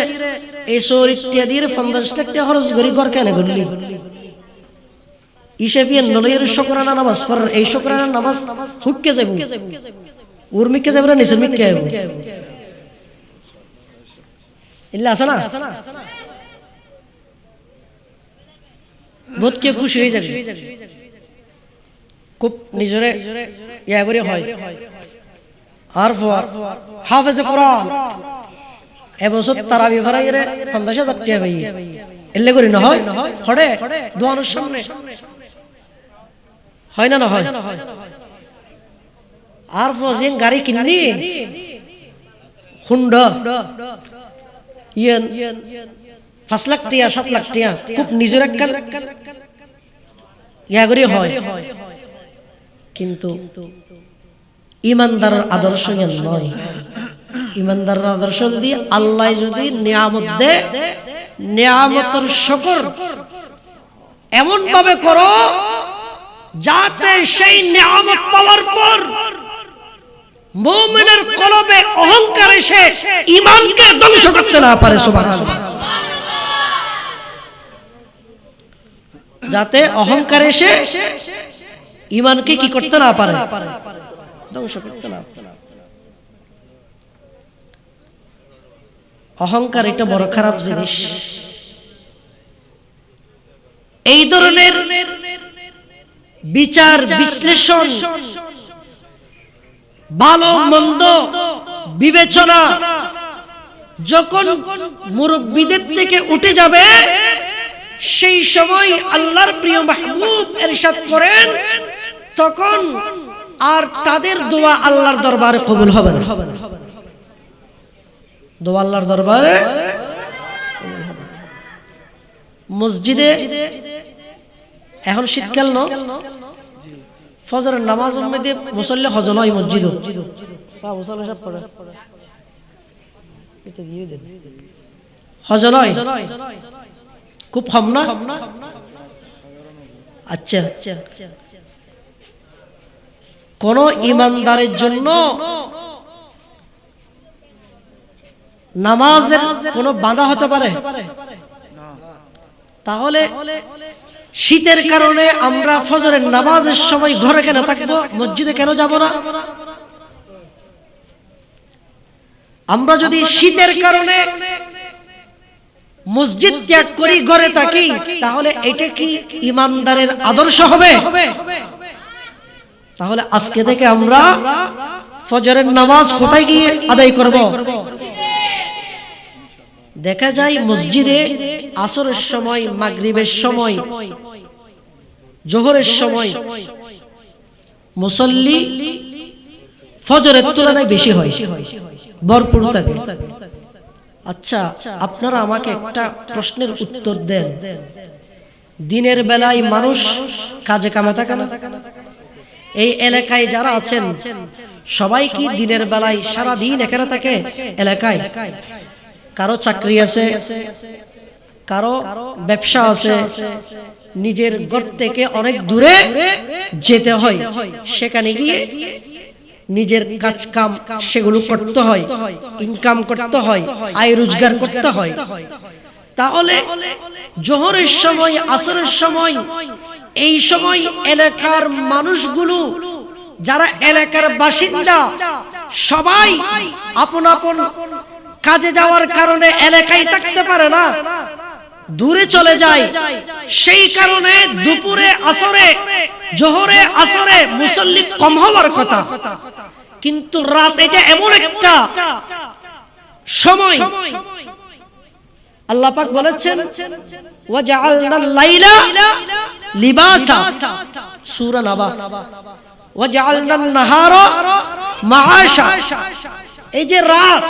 এই চোরি টাকা দিয়ে 50 লাখ টাকা খরচ করি ঘর কেন করলি? ইসেবিয়ান নলের শুকরানা নামাজ পড়ার, এই শুকরানা নামাজ হুককে যাব, উর্মিকে যাব না নিচে মিকে যাব, ইল্লা আছে না? বহুত কে খুশি হয়ে যাবে, খুব নিজরে ইয়া করে হয়। আর হাফেজে কোরআন এবছর তারাবি ভরাই 50,000 টাকা পাই, এলে করি না হয় হড়ে দোয়ানোর সামনে হয় না? না হয়। আর ফজিং গাড়ি কিননি হুন্ডা ইয়েন 5 লাখ টাকা 7 লাখ টাকা, খুব নিজের একটা ইয়া করে হয়, কিন্তু ইমানদারের আদর্শ নয়। ইমানদারের আদর্শ দিয়ে আল্লাহ যদি নিয়ামত দে, নিয়ামতের শুকর এমন ভাবে করো যাতে সেই নিয়ামত পাওয়ার পর মুমিনের কলবে অহংকার এসে ঈমানকে ধ্বংস করতে না পারে। সুবহানাল্লাহ। যাতে অহংকার এসে ঈমানকে কি করতে না পারে, ধ্বংস করতে না পারে। অহংকার এটা বড় খারাপ জিনিস। এই ধরনের বিচার বিশ্লেষণ, ভালো মন্দ বিবেচনা যখন মুরব্বিদের থেকে উঠে যাবে, সেই সময় আল্লাহর প্রিয় মাহবুব ইরশাদ করেন, তখন আর তাদের দোয়া আল্লাহর দরবারে কবুল হবে না। দোয়া আল্লাহর দরবারে মসজিদে এখন শীতকাল ন, ফজরের নামাজ মধ্যে মুসল্লি হজন হয় মসজিদ, হজন হয় খুব কম না? আচ্ছা, কোন ইমানদারের জন্য নামাজের কোন বাধা হতে পারে? তাহলে শীতের কারণে আমরা ফজরের নামাজের সময় ঘরে কেন থাকবো, মসজিদে কেন যাব না? আমরা যদি শীতের কারণে মসজিদ ত্যাগ করি, ঘরে থাকি, তাহলে এটা কি ইমানদারের আদর্শ হবে? তাহলে আজকে থেকে আমরা ফজরের নামাজ কোথায় গিয়ে আদায় করব? দেখা যায় মসজিদে আসরের সময়, মাগরিবের সময়, জোহরের সময় মুসল্লি ফজরের তুলনায় বেশি হয়, ভরপুর থাকে। আচ্ছা, আপনারা আমাকে একটা প্রশ্নের উত্তর দেন। দিনের বেলায় মানুষ কাজে কামে থাকে না? এই এলাকায় যারা আছেন সবাই কি দিনের বেলায় সারা দিন এখানে থাকে এলাকায়? কারো চাকরি আছে, কারো ব্যবসা আছে, নিজের ঘর থেকে অনেক দূরে যেতে হয়, সেখানে গিয়ে নিজের কাজ কাম সেগুলো করতে হয়, ইনকাম করতে হয়, আয় রোজগার করতে হয়। তাহলে জোহরের সময়, আসরের সময়, এই সময় এলাকার মানুষগুলো যারা এলাকার বাসিন্দা সবাই আপন আপন কাজে যাওয়ার কারণে এলাকায় থাকতে পারে না, দূরে চলে যায়। সেই কারণে দুপুরে, আসরে, জোহরে, আসরে মুসল্লি কম হওয়ার কথা। কিন্তু রাত এটা এমন একটা সময়, আল্লাহ পাক বলেছেন ওয়াজআলনাল লাইলা লিবাসা, সূরা নাবা, ওয়াজআলনান নাহারা মাআশা। এই যে রাত,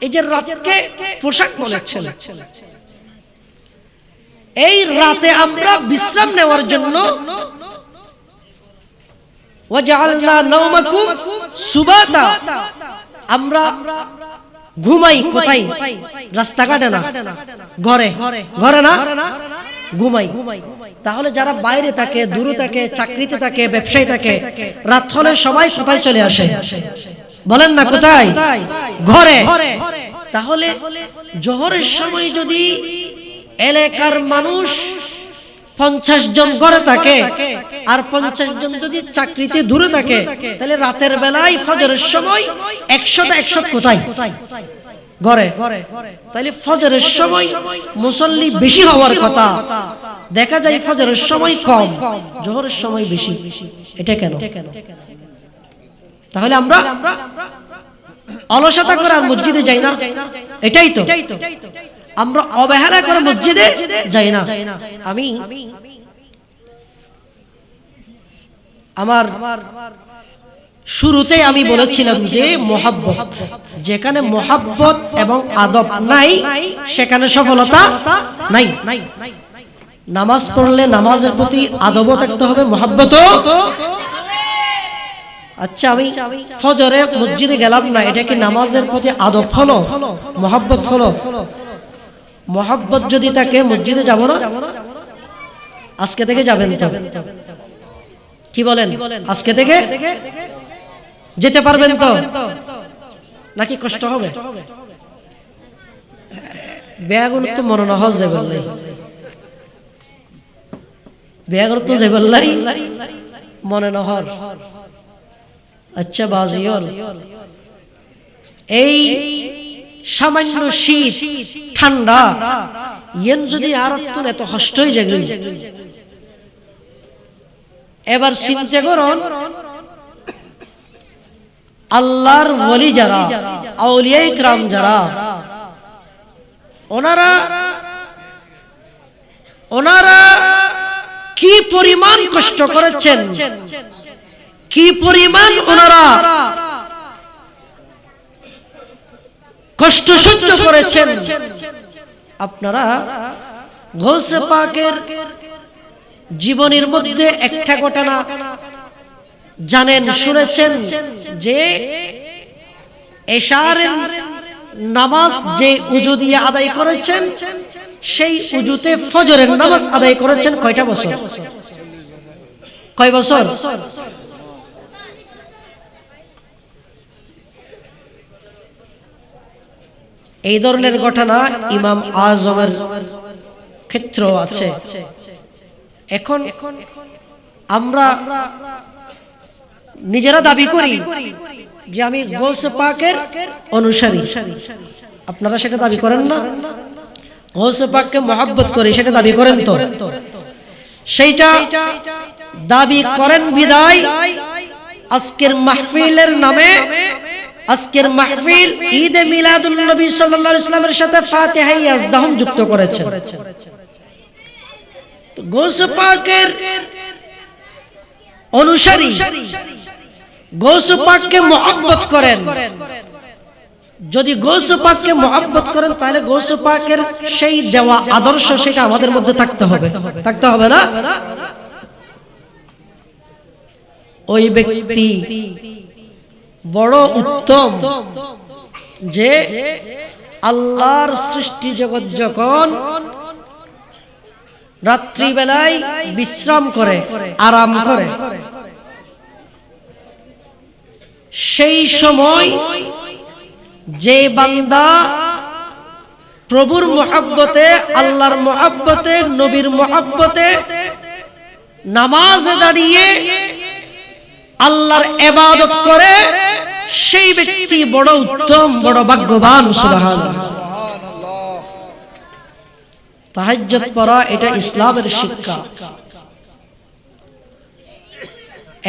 এই যে রাতকে পোশাক বলেছেন, এই রাতে আমরা বিশ্রাম নেওয়ার জন্য ওয়াজআলনা নাওমাকুম সুবাতা, আমরা ঘুমাই কোথায়? রাস্তাঘাটে না, ঘরে। ঘরে না, ঘুমাই। তাহলে যারা বাইরে থাকে, দূরে থাকে, চাকরিতে থাকে, ব্যবসায় থাকে, রাত হলে সবাই কোথায় চলে আসে? বলেন না কোথায়? ঘরে। তাহলে জোহরের সময় যদি এলাকার মানুষ 50 জন ঘরে থাকে আর 50 জন যদি চাকরিতে দূরে থাকে, তাহলে রাতের বেলায় ফজরের সময় 100 কোথায়? ঘরে। তাহলে ফজরের সময় মুসল্লি বেশি হওয়ার কথা, দেখা যায় ফজরের সময় কম, জোহরের সময় বেশি। এটা কেন? তাহলে আমরা অলসতা করে আর মসজিদে যাই না, এটাই তো। আমরা অবহেলা করে মসজিদে যাই না। আমি আমার শুরুতে আমি বলেছিলাম যে মহব্বত, যেখানে মহব্বত এবং আদব নাই সেখানে সফলতা নাই। নামাজ পড়লে নামাজের প্রতি আদবও থাকতে হবে, মহব্বতও। আচ্ছা, আমি ফজরে মসজিদে গেলাম না, এটা কি নামাজের প্রতি আদব হলো, মহব্বত হলো? মহব্বত যদি থাকে মসজিদে যাব না? আজকে থেকে যাবেন তো? কি বলেন? আজকে থেকে যেতে পারবেন তো? নাকি কষ্ট হবে? বেয়াগুন তো মনে না হজ যাবেল্লাই, বেয়াগুন তো যাবেল্লাই মনে নহর। আচ্ছা বাজিয়ল, এই সামান্য শীত ঠান্ডা ইয়েন যদি আর এত কষ্ট হয়ে যায়, এবার চিন্তা করুন আল্লাহর ওলি যারা, আউলিয়া ইকরাম যারা, ওনারা কি পরিমাণ কষ্ট করেছেন, কি পরিমাণ ওনারা কষ্ট সহ্য করেছেন। আপনারা গৌসে পাকের জীবনের মধ্যে একটা ঘটনা জানেন, শুনেছেন যে এশার নামাজ যে উজু দিয়ে আদায় করেছেন, সেই উজুতে ফজরের নামাজ আদায় করেছেন কয়টা বছর? কয় বছর? এই ধরনের ঘটনা ইমাম আজমের ক্ষেত্র আছে। এখন আমরা নিজেরা দাবি করি যে আমি গৌসে পাকের অনুসারী, আপনারা সেটা দাবি করেন না? গৌসে পাককে মহব্বত করি, সেটা দাবি করেন তো? সেইটা দাবি করেন বিদায় আজকের মাহফিলের নামে, আজকের মাহফিল ঈদে মিলাদুন নবী সাল্লাল্লাহু আলাইহি ওয়াসাল্লামের সাথে ফাতিহা ইয়াজদাহুম যুক্ত করেছেন। তো গৌসে পাকের অনুসারী, গৌসে পাককে মহব্বত করেন, যদি গৌসে পাককে মহব্বত করেন তাহলে গৌসে পাকের সেই দেওয়া আদর্শ সেটা আমাদের মধ্যে থাকতে হবে, থাকতে হবে না? ওই ব্যক্তি বড় উত্তম যে আল্লাহর সৃষ্টি জগৎ যখন রাত্রিবেলায় বিশ্রাম করে, আরাম করে, সেই সময় যে বান্দা প্রভুর মহব্বতে, আল্লাহর মহব্বতে, নবীর মহব্বতে নামাজে দাঁড়িয়ে আল্লাহর ইবাদত করে, সেই ব্যক্তি বড় উত্তম, বড় ভাগ্যবান। সুবহানাল্লাহ। তাহাজ্জুদ পড়া এটা ইসলামের শিক্ষা।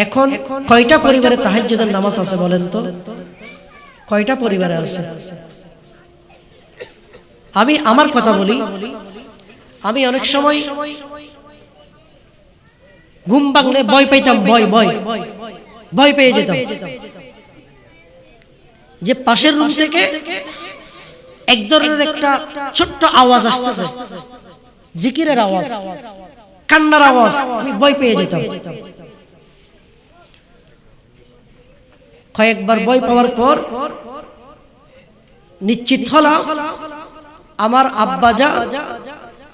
এখন কয়টা পরিবারে তাহাজ্জুদের নামাজ আছে বলেন তো? কয়টা পরিবারে আছে? আমি আমার কথা বলি, আমি অনেক সময় ঘুম ভাঙলে ভয় পাইতাম, ভয় পেয়ে যেতাম যে পাশের রুম থেকে এক ধরনের একটা ছোট্ট আওয়াজ আসতেছে, জিকিরের আওয়াজ, কান্নার আওয়াজ, আমি ভয় পেয়ে যেতাম। কয়েকবার ভয় পাওয়ার পর নিশ্চিত হলাম আমার আব্বাজা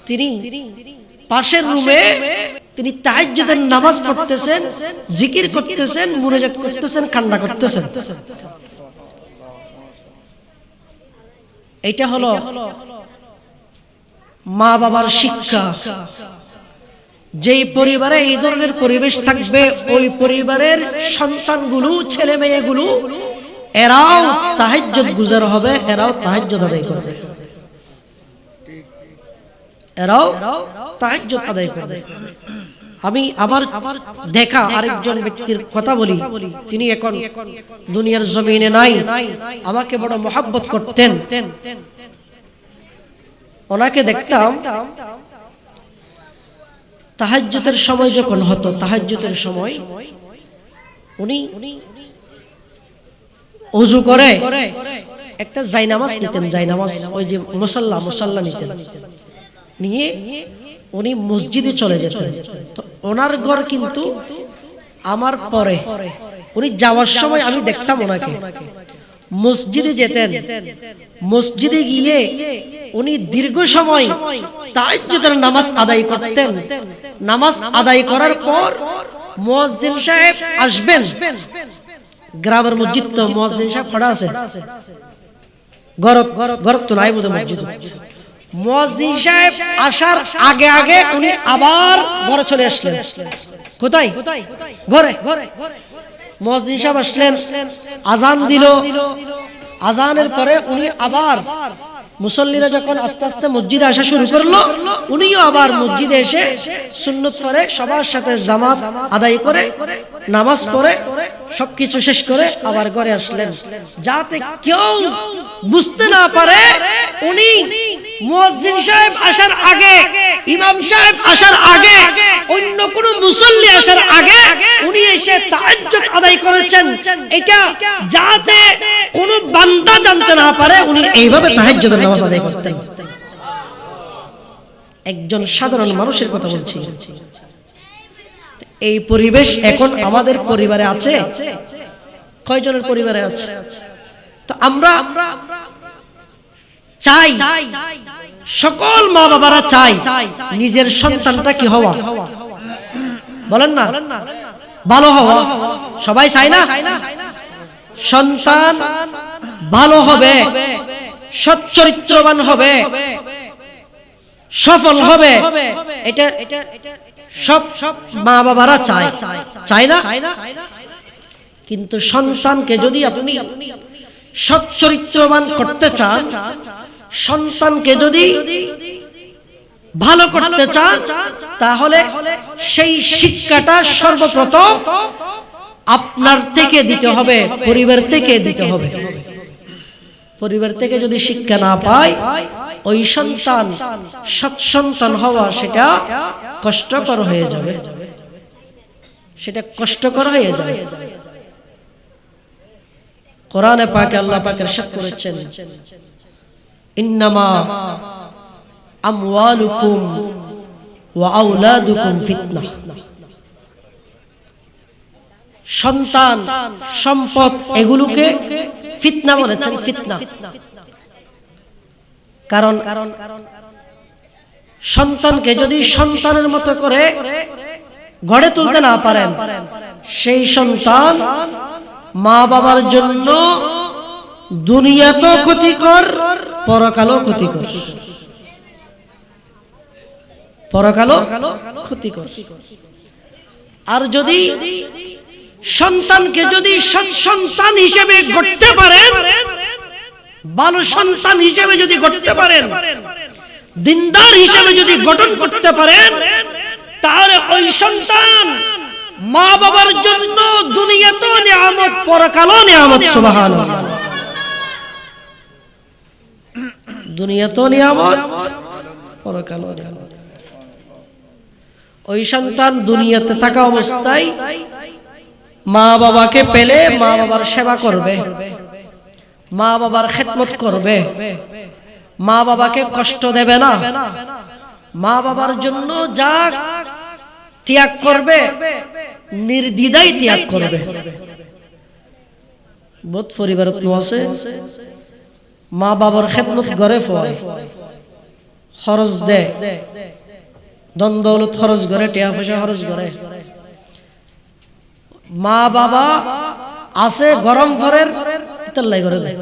তিনি পাশের রুমে তিনি তাহাজ্জুদের নামাজ পড়তেছেন, জিকির করতেছেন, মুনাজাত করতেছেন, কান্না করতেছেন। এটা হলো মা বাবার শিক্ষা। যেই পরিবারে এই ধরনের পরিবেশ থাকবে, ওই পরিবারের সন্তানগুলো, ছেলে মেয়েগুলো এরাও তাহাজ্জুদ গুজার হবে, এরাও তাহাজ্জুদ আদায় করবে, এরাও তাহাজ্জুদ আদায় করবে। আমি আমার দেখা আরেকজন ব্যক্তির কথা বলি, তিনি এখন দুনিয়ার জমিনে নাই, আমাকে বড় মহব্বত করতেন। ওনাকে দেখতাম তাহাজ্জুদের সময় যখন হতো, তাহাজ্জুদের সময় উনি ওযু করে একটা জায়নামাজ নিতেন, জায়নামাজ ওই যে মুসাল্লা নিতেন, নিয়ে উনি মসজিদে চলে যেতেন। তো ওনার ঘর কিন্তু আমার পরে, উনি যাওয়ার সময় আমি দেখতাম ওনাকে মসজিদে যেতেন, মসজিদে গিয়ে উনি দীর্ঘ সময় তাহাজ্জুদের নামাজ আদায় করতেন। নামাজ আদায় করার পর মুয়াজ্জিন সাহেব আসবেন, গ্রামের মসজিদ তো মুয়াজ্জিন সাহেব খড়া আছে, গরক তো নাই বোধ মসজিদ। মুয়াজ্জিন সাহেব আসার আগে আগে উনি আবার ঘরে চলে আসলেন। কোথায়? ঘরে। মুয়াজ্জিন সাহেব আসলেন, আজান দিল, আজানের পরে উনি আবার, মুসল্লিরা যখন আস্তে আস্তে মসজিদে আসা শুরু করলো, উনিও আবার মসজিদে এসে সুন্নত পড়ে সবার সাথে জামাত আদায় করে নামাজ পড়ে সবকিছু শেষ করে আবার ঘরে আসলেন, যাতে কেউ বুঝতে না পারে উনি মুয়াজ্জিন সাহেব আসার আগে, ইমাম সাহেব আসার আগে, অন্য কোন মুসল্লি আসার আগে উনি এসে তাহাজ্জুদ আদায় করেছেন। এটা যাতে কোন বান্দা জানতে না পারে, উনি এইভাবে তাহাজ্জুদের নামাজ আদায় করতেন। একজন সাধারণ মানুষের কথা বলছি। এই পরিবেশ এখন আমাদের পরিবারে আছে? কয়জনের পরিবারে আছে? তো আমরা চাই, সকল মা বাবারা চাই নিজের সন্তানটা কি হওয়া, বলেন না, ভালো হওয়া। সবাই চায় না? সন্তান ভালো হবে, সচ্চরিত্রবান হবে, সফল হবে, এটা সব মা বাবারা চায়, চায় না? কিন্তু সন্তানকে যদি আপনি সৎ চরিত্রবান করতে চান, সন্তানকে যদি ভালো করতে চান, তাহলে সেই শিক্ষাটা সর্বপ্রথম আপনার থেকে দিতে হবে, পরিবার থেকে দিতে হবে। পরিবার থেকে যদি শিক্ষা না পায়, ওই সন্তান সৎ সন্তান হওয়া সেটা কষ্টকর হয়ে যাবে, সেটা কষ্টকর হয়ে যাবে। কোরআনে পাকে আল্লাহ পাক ইরশাদ করেছেন, ইন্নামা আমওয়ালুকুম ওয়া আওলাদুকুম ফিতনাহ। সন্তান, সম্পদ এগুলোকে ফিতনা বলেছেন, ফিতনা। কারণ সন্তানকে যদি সন্তানের মতো করে গড়ে তুলতে না পারেন, সেই সন্তান মা বাবার জন্য দুনিয়াতেও ক্ষতিকর, পরকালও ক্ষতিকর, পরকালও ক্ষতিকর। আর যদি সন্তানকে যদি সৎ সন্তান হিসেবে গড়তে পারেন, ভালো সন্তান হিসেবে যদি গড়তে পারেন, দিনদার হিসেবে যদি গঠন করতে পারেন, তাহলে ওই সন্তান মা বাবার জন্য দুনিয়াতেও নিয়ামত, পরকালও নিয়ামত। সুবহানাল্লাহ। দুনিয়াতেও নিয়ামত, পরকালও নিয়ামত। ওই সন্তান দুনিয়াতে থাকা অবস্থায় মা বাবাকে পেলে মা বাবার সেবা করবে, মা বাবার খেদমত করবে, মা বাবাকে কষ্ট দেবে না, মা বাবার জন্য যা ত্যাগ করবে নির্দ্বিধায় ত্যাগ করবে। বহুত পরিবারত আছে মা বাবার খেদমত করে, খরচ দেয়, ধন দৌলত খরচ করে, টাকা পয়সা খরচ করে। মা বাবা আছে গরম ঘরের তেল্লাই করে দেয়,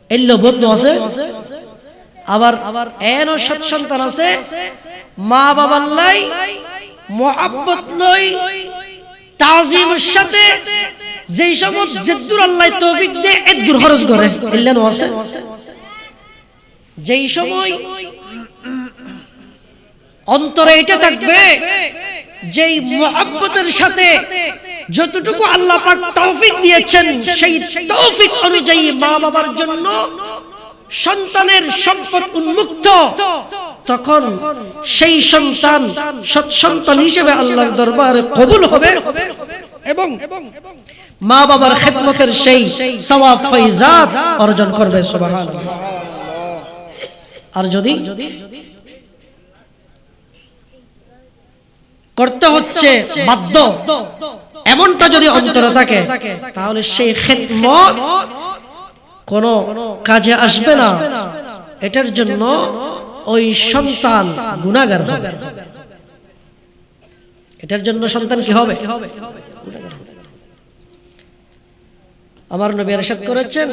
এল্লো বোধ আছে। আবার এনো সৎ সন্তান আছে মা বাবার লাই মোহাব্বত লই, তাজিমের সাথে যেই সময় জিদ্দুর আল্লাহ তৌফিক দে একদূর খরচ করে, এল্লানো আছে। যেই সময় অন্তরে এটা থাকবে, যেই মোহাব্বতের সাথে যতটুকু আল্লাহ পাক তৌফিক দিয়েছেন, সেই তৌফিক অনুযায়ী মা বাবার জন্য সন্তানের সম্পদ উন্মুক্ত, তখন সেই সন্তান সৎ সন্তান হিসেবে আল্লাহর দরবারে কবুল হবে এবং মা বাবার খেদমতের সেই সওয়াব ফয়জাত অর্জন করবে। সুবহানাল্লাহ। আর যদি করতে হচ্ছে বাধ্য, এমনটা যদি অন্তরে থাকে, তাহলে সেই খেদমত কোনো কাজে আসবে না। এটার জন্য ওই সন্তান গুনাহগার হবে, এটার জন্য সন্তান কি হবে? গুনাহগার হবে। আমার নবী ইরশাদ করেছেন,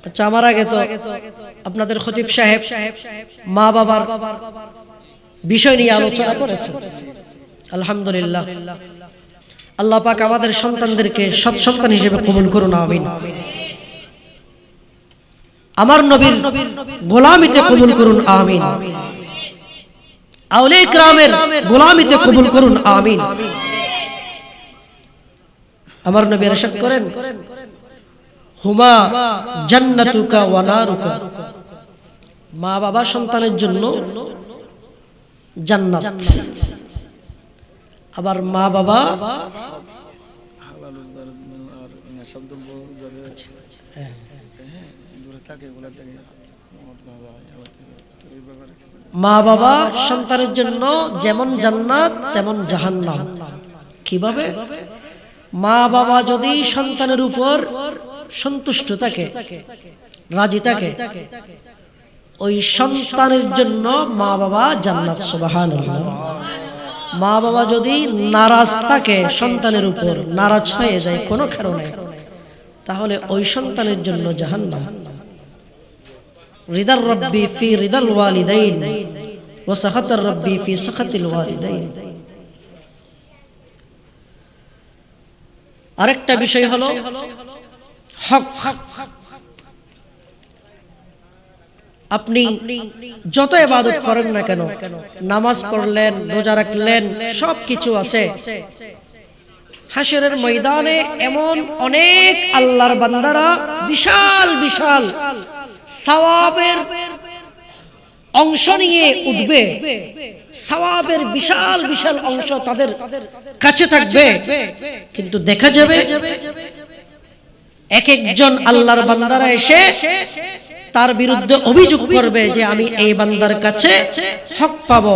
আচ্ছা আমার আগে তো আপনাদের খতিব সাহেব মা বাবার বিষয় নিয়ে আলোচনা করেছেন। আলহামদুলিল্লাহ, আল্লাহ পাক আমাদের সন্তানদেরকে সৎ সন্তান হিসেবে কবুল করুন, আমিন। আমার নবীর গোলামিতে কবুল করুন, আমিন। আউলিয়া ইকরামের গোলামিতে কবুল করুন, আমিন। আমার নবী ইরশাদ করেন, হুমা জান্নাতুকা ওয়া নারুকা। মা বাবা সন্তানের জন্য জান্নাত, আবার মা বাবা মা বাবা সন্তানের জন্য যেমন জান্নাত তেমন জাহান্নাম। কিভাবে? মা বাবা যদি সন্তানের উপর সন্তুষ্ট থাকে, রাজি থাকে, ওই সন্তানের জন্য মা বাবা জান্নাত। সুবহানাল্লাহ। মা বাবা যদি নারাজ থাকে, সন্তানের উপর নারাজ হয়ে যায় কোনো কারণে, তাহলে ওই সন্তানের জন্য জাহান্নাম। রিদার রব্বি ফি রিদাল ওয়ালিদাইন ওয়া সাখাতার রব্বি ফি সাখাতিল ওয়ালিদাইন। আরেকটা বিষয় হলো হক। আপনি যত ইবাদত করেন না কেন, নামাজ পড়লেন, রোজা রাখলেন, সবকিছু আছে, হাসরের ময়দানে এমন অনেক আল্লাহর বান্দারা বিশাল বিশাল সওয়াবের অংশ নিয়ে উঠবে, সওয়াবের বিশাল বিশাল অংশ তাদের কাছে থাকবে, কিন্তু দেখা যাবে এক একজন আল্লাহর বান্দারা এসে তার বিরুদ্ধে অভিযোগ করবে যে আমি এই বান্দার কাছে হক পাবো,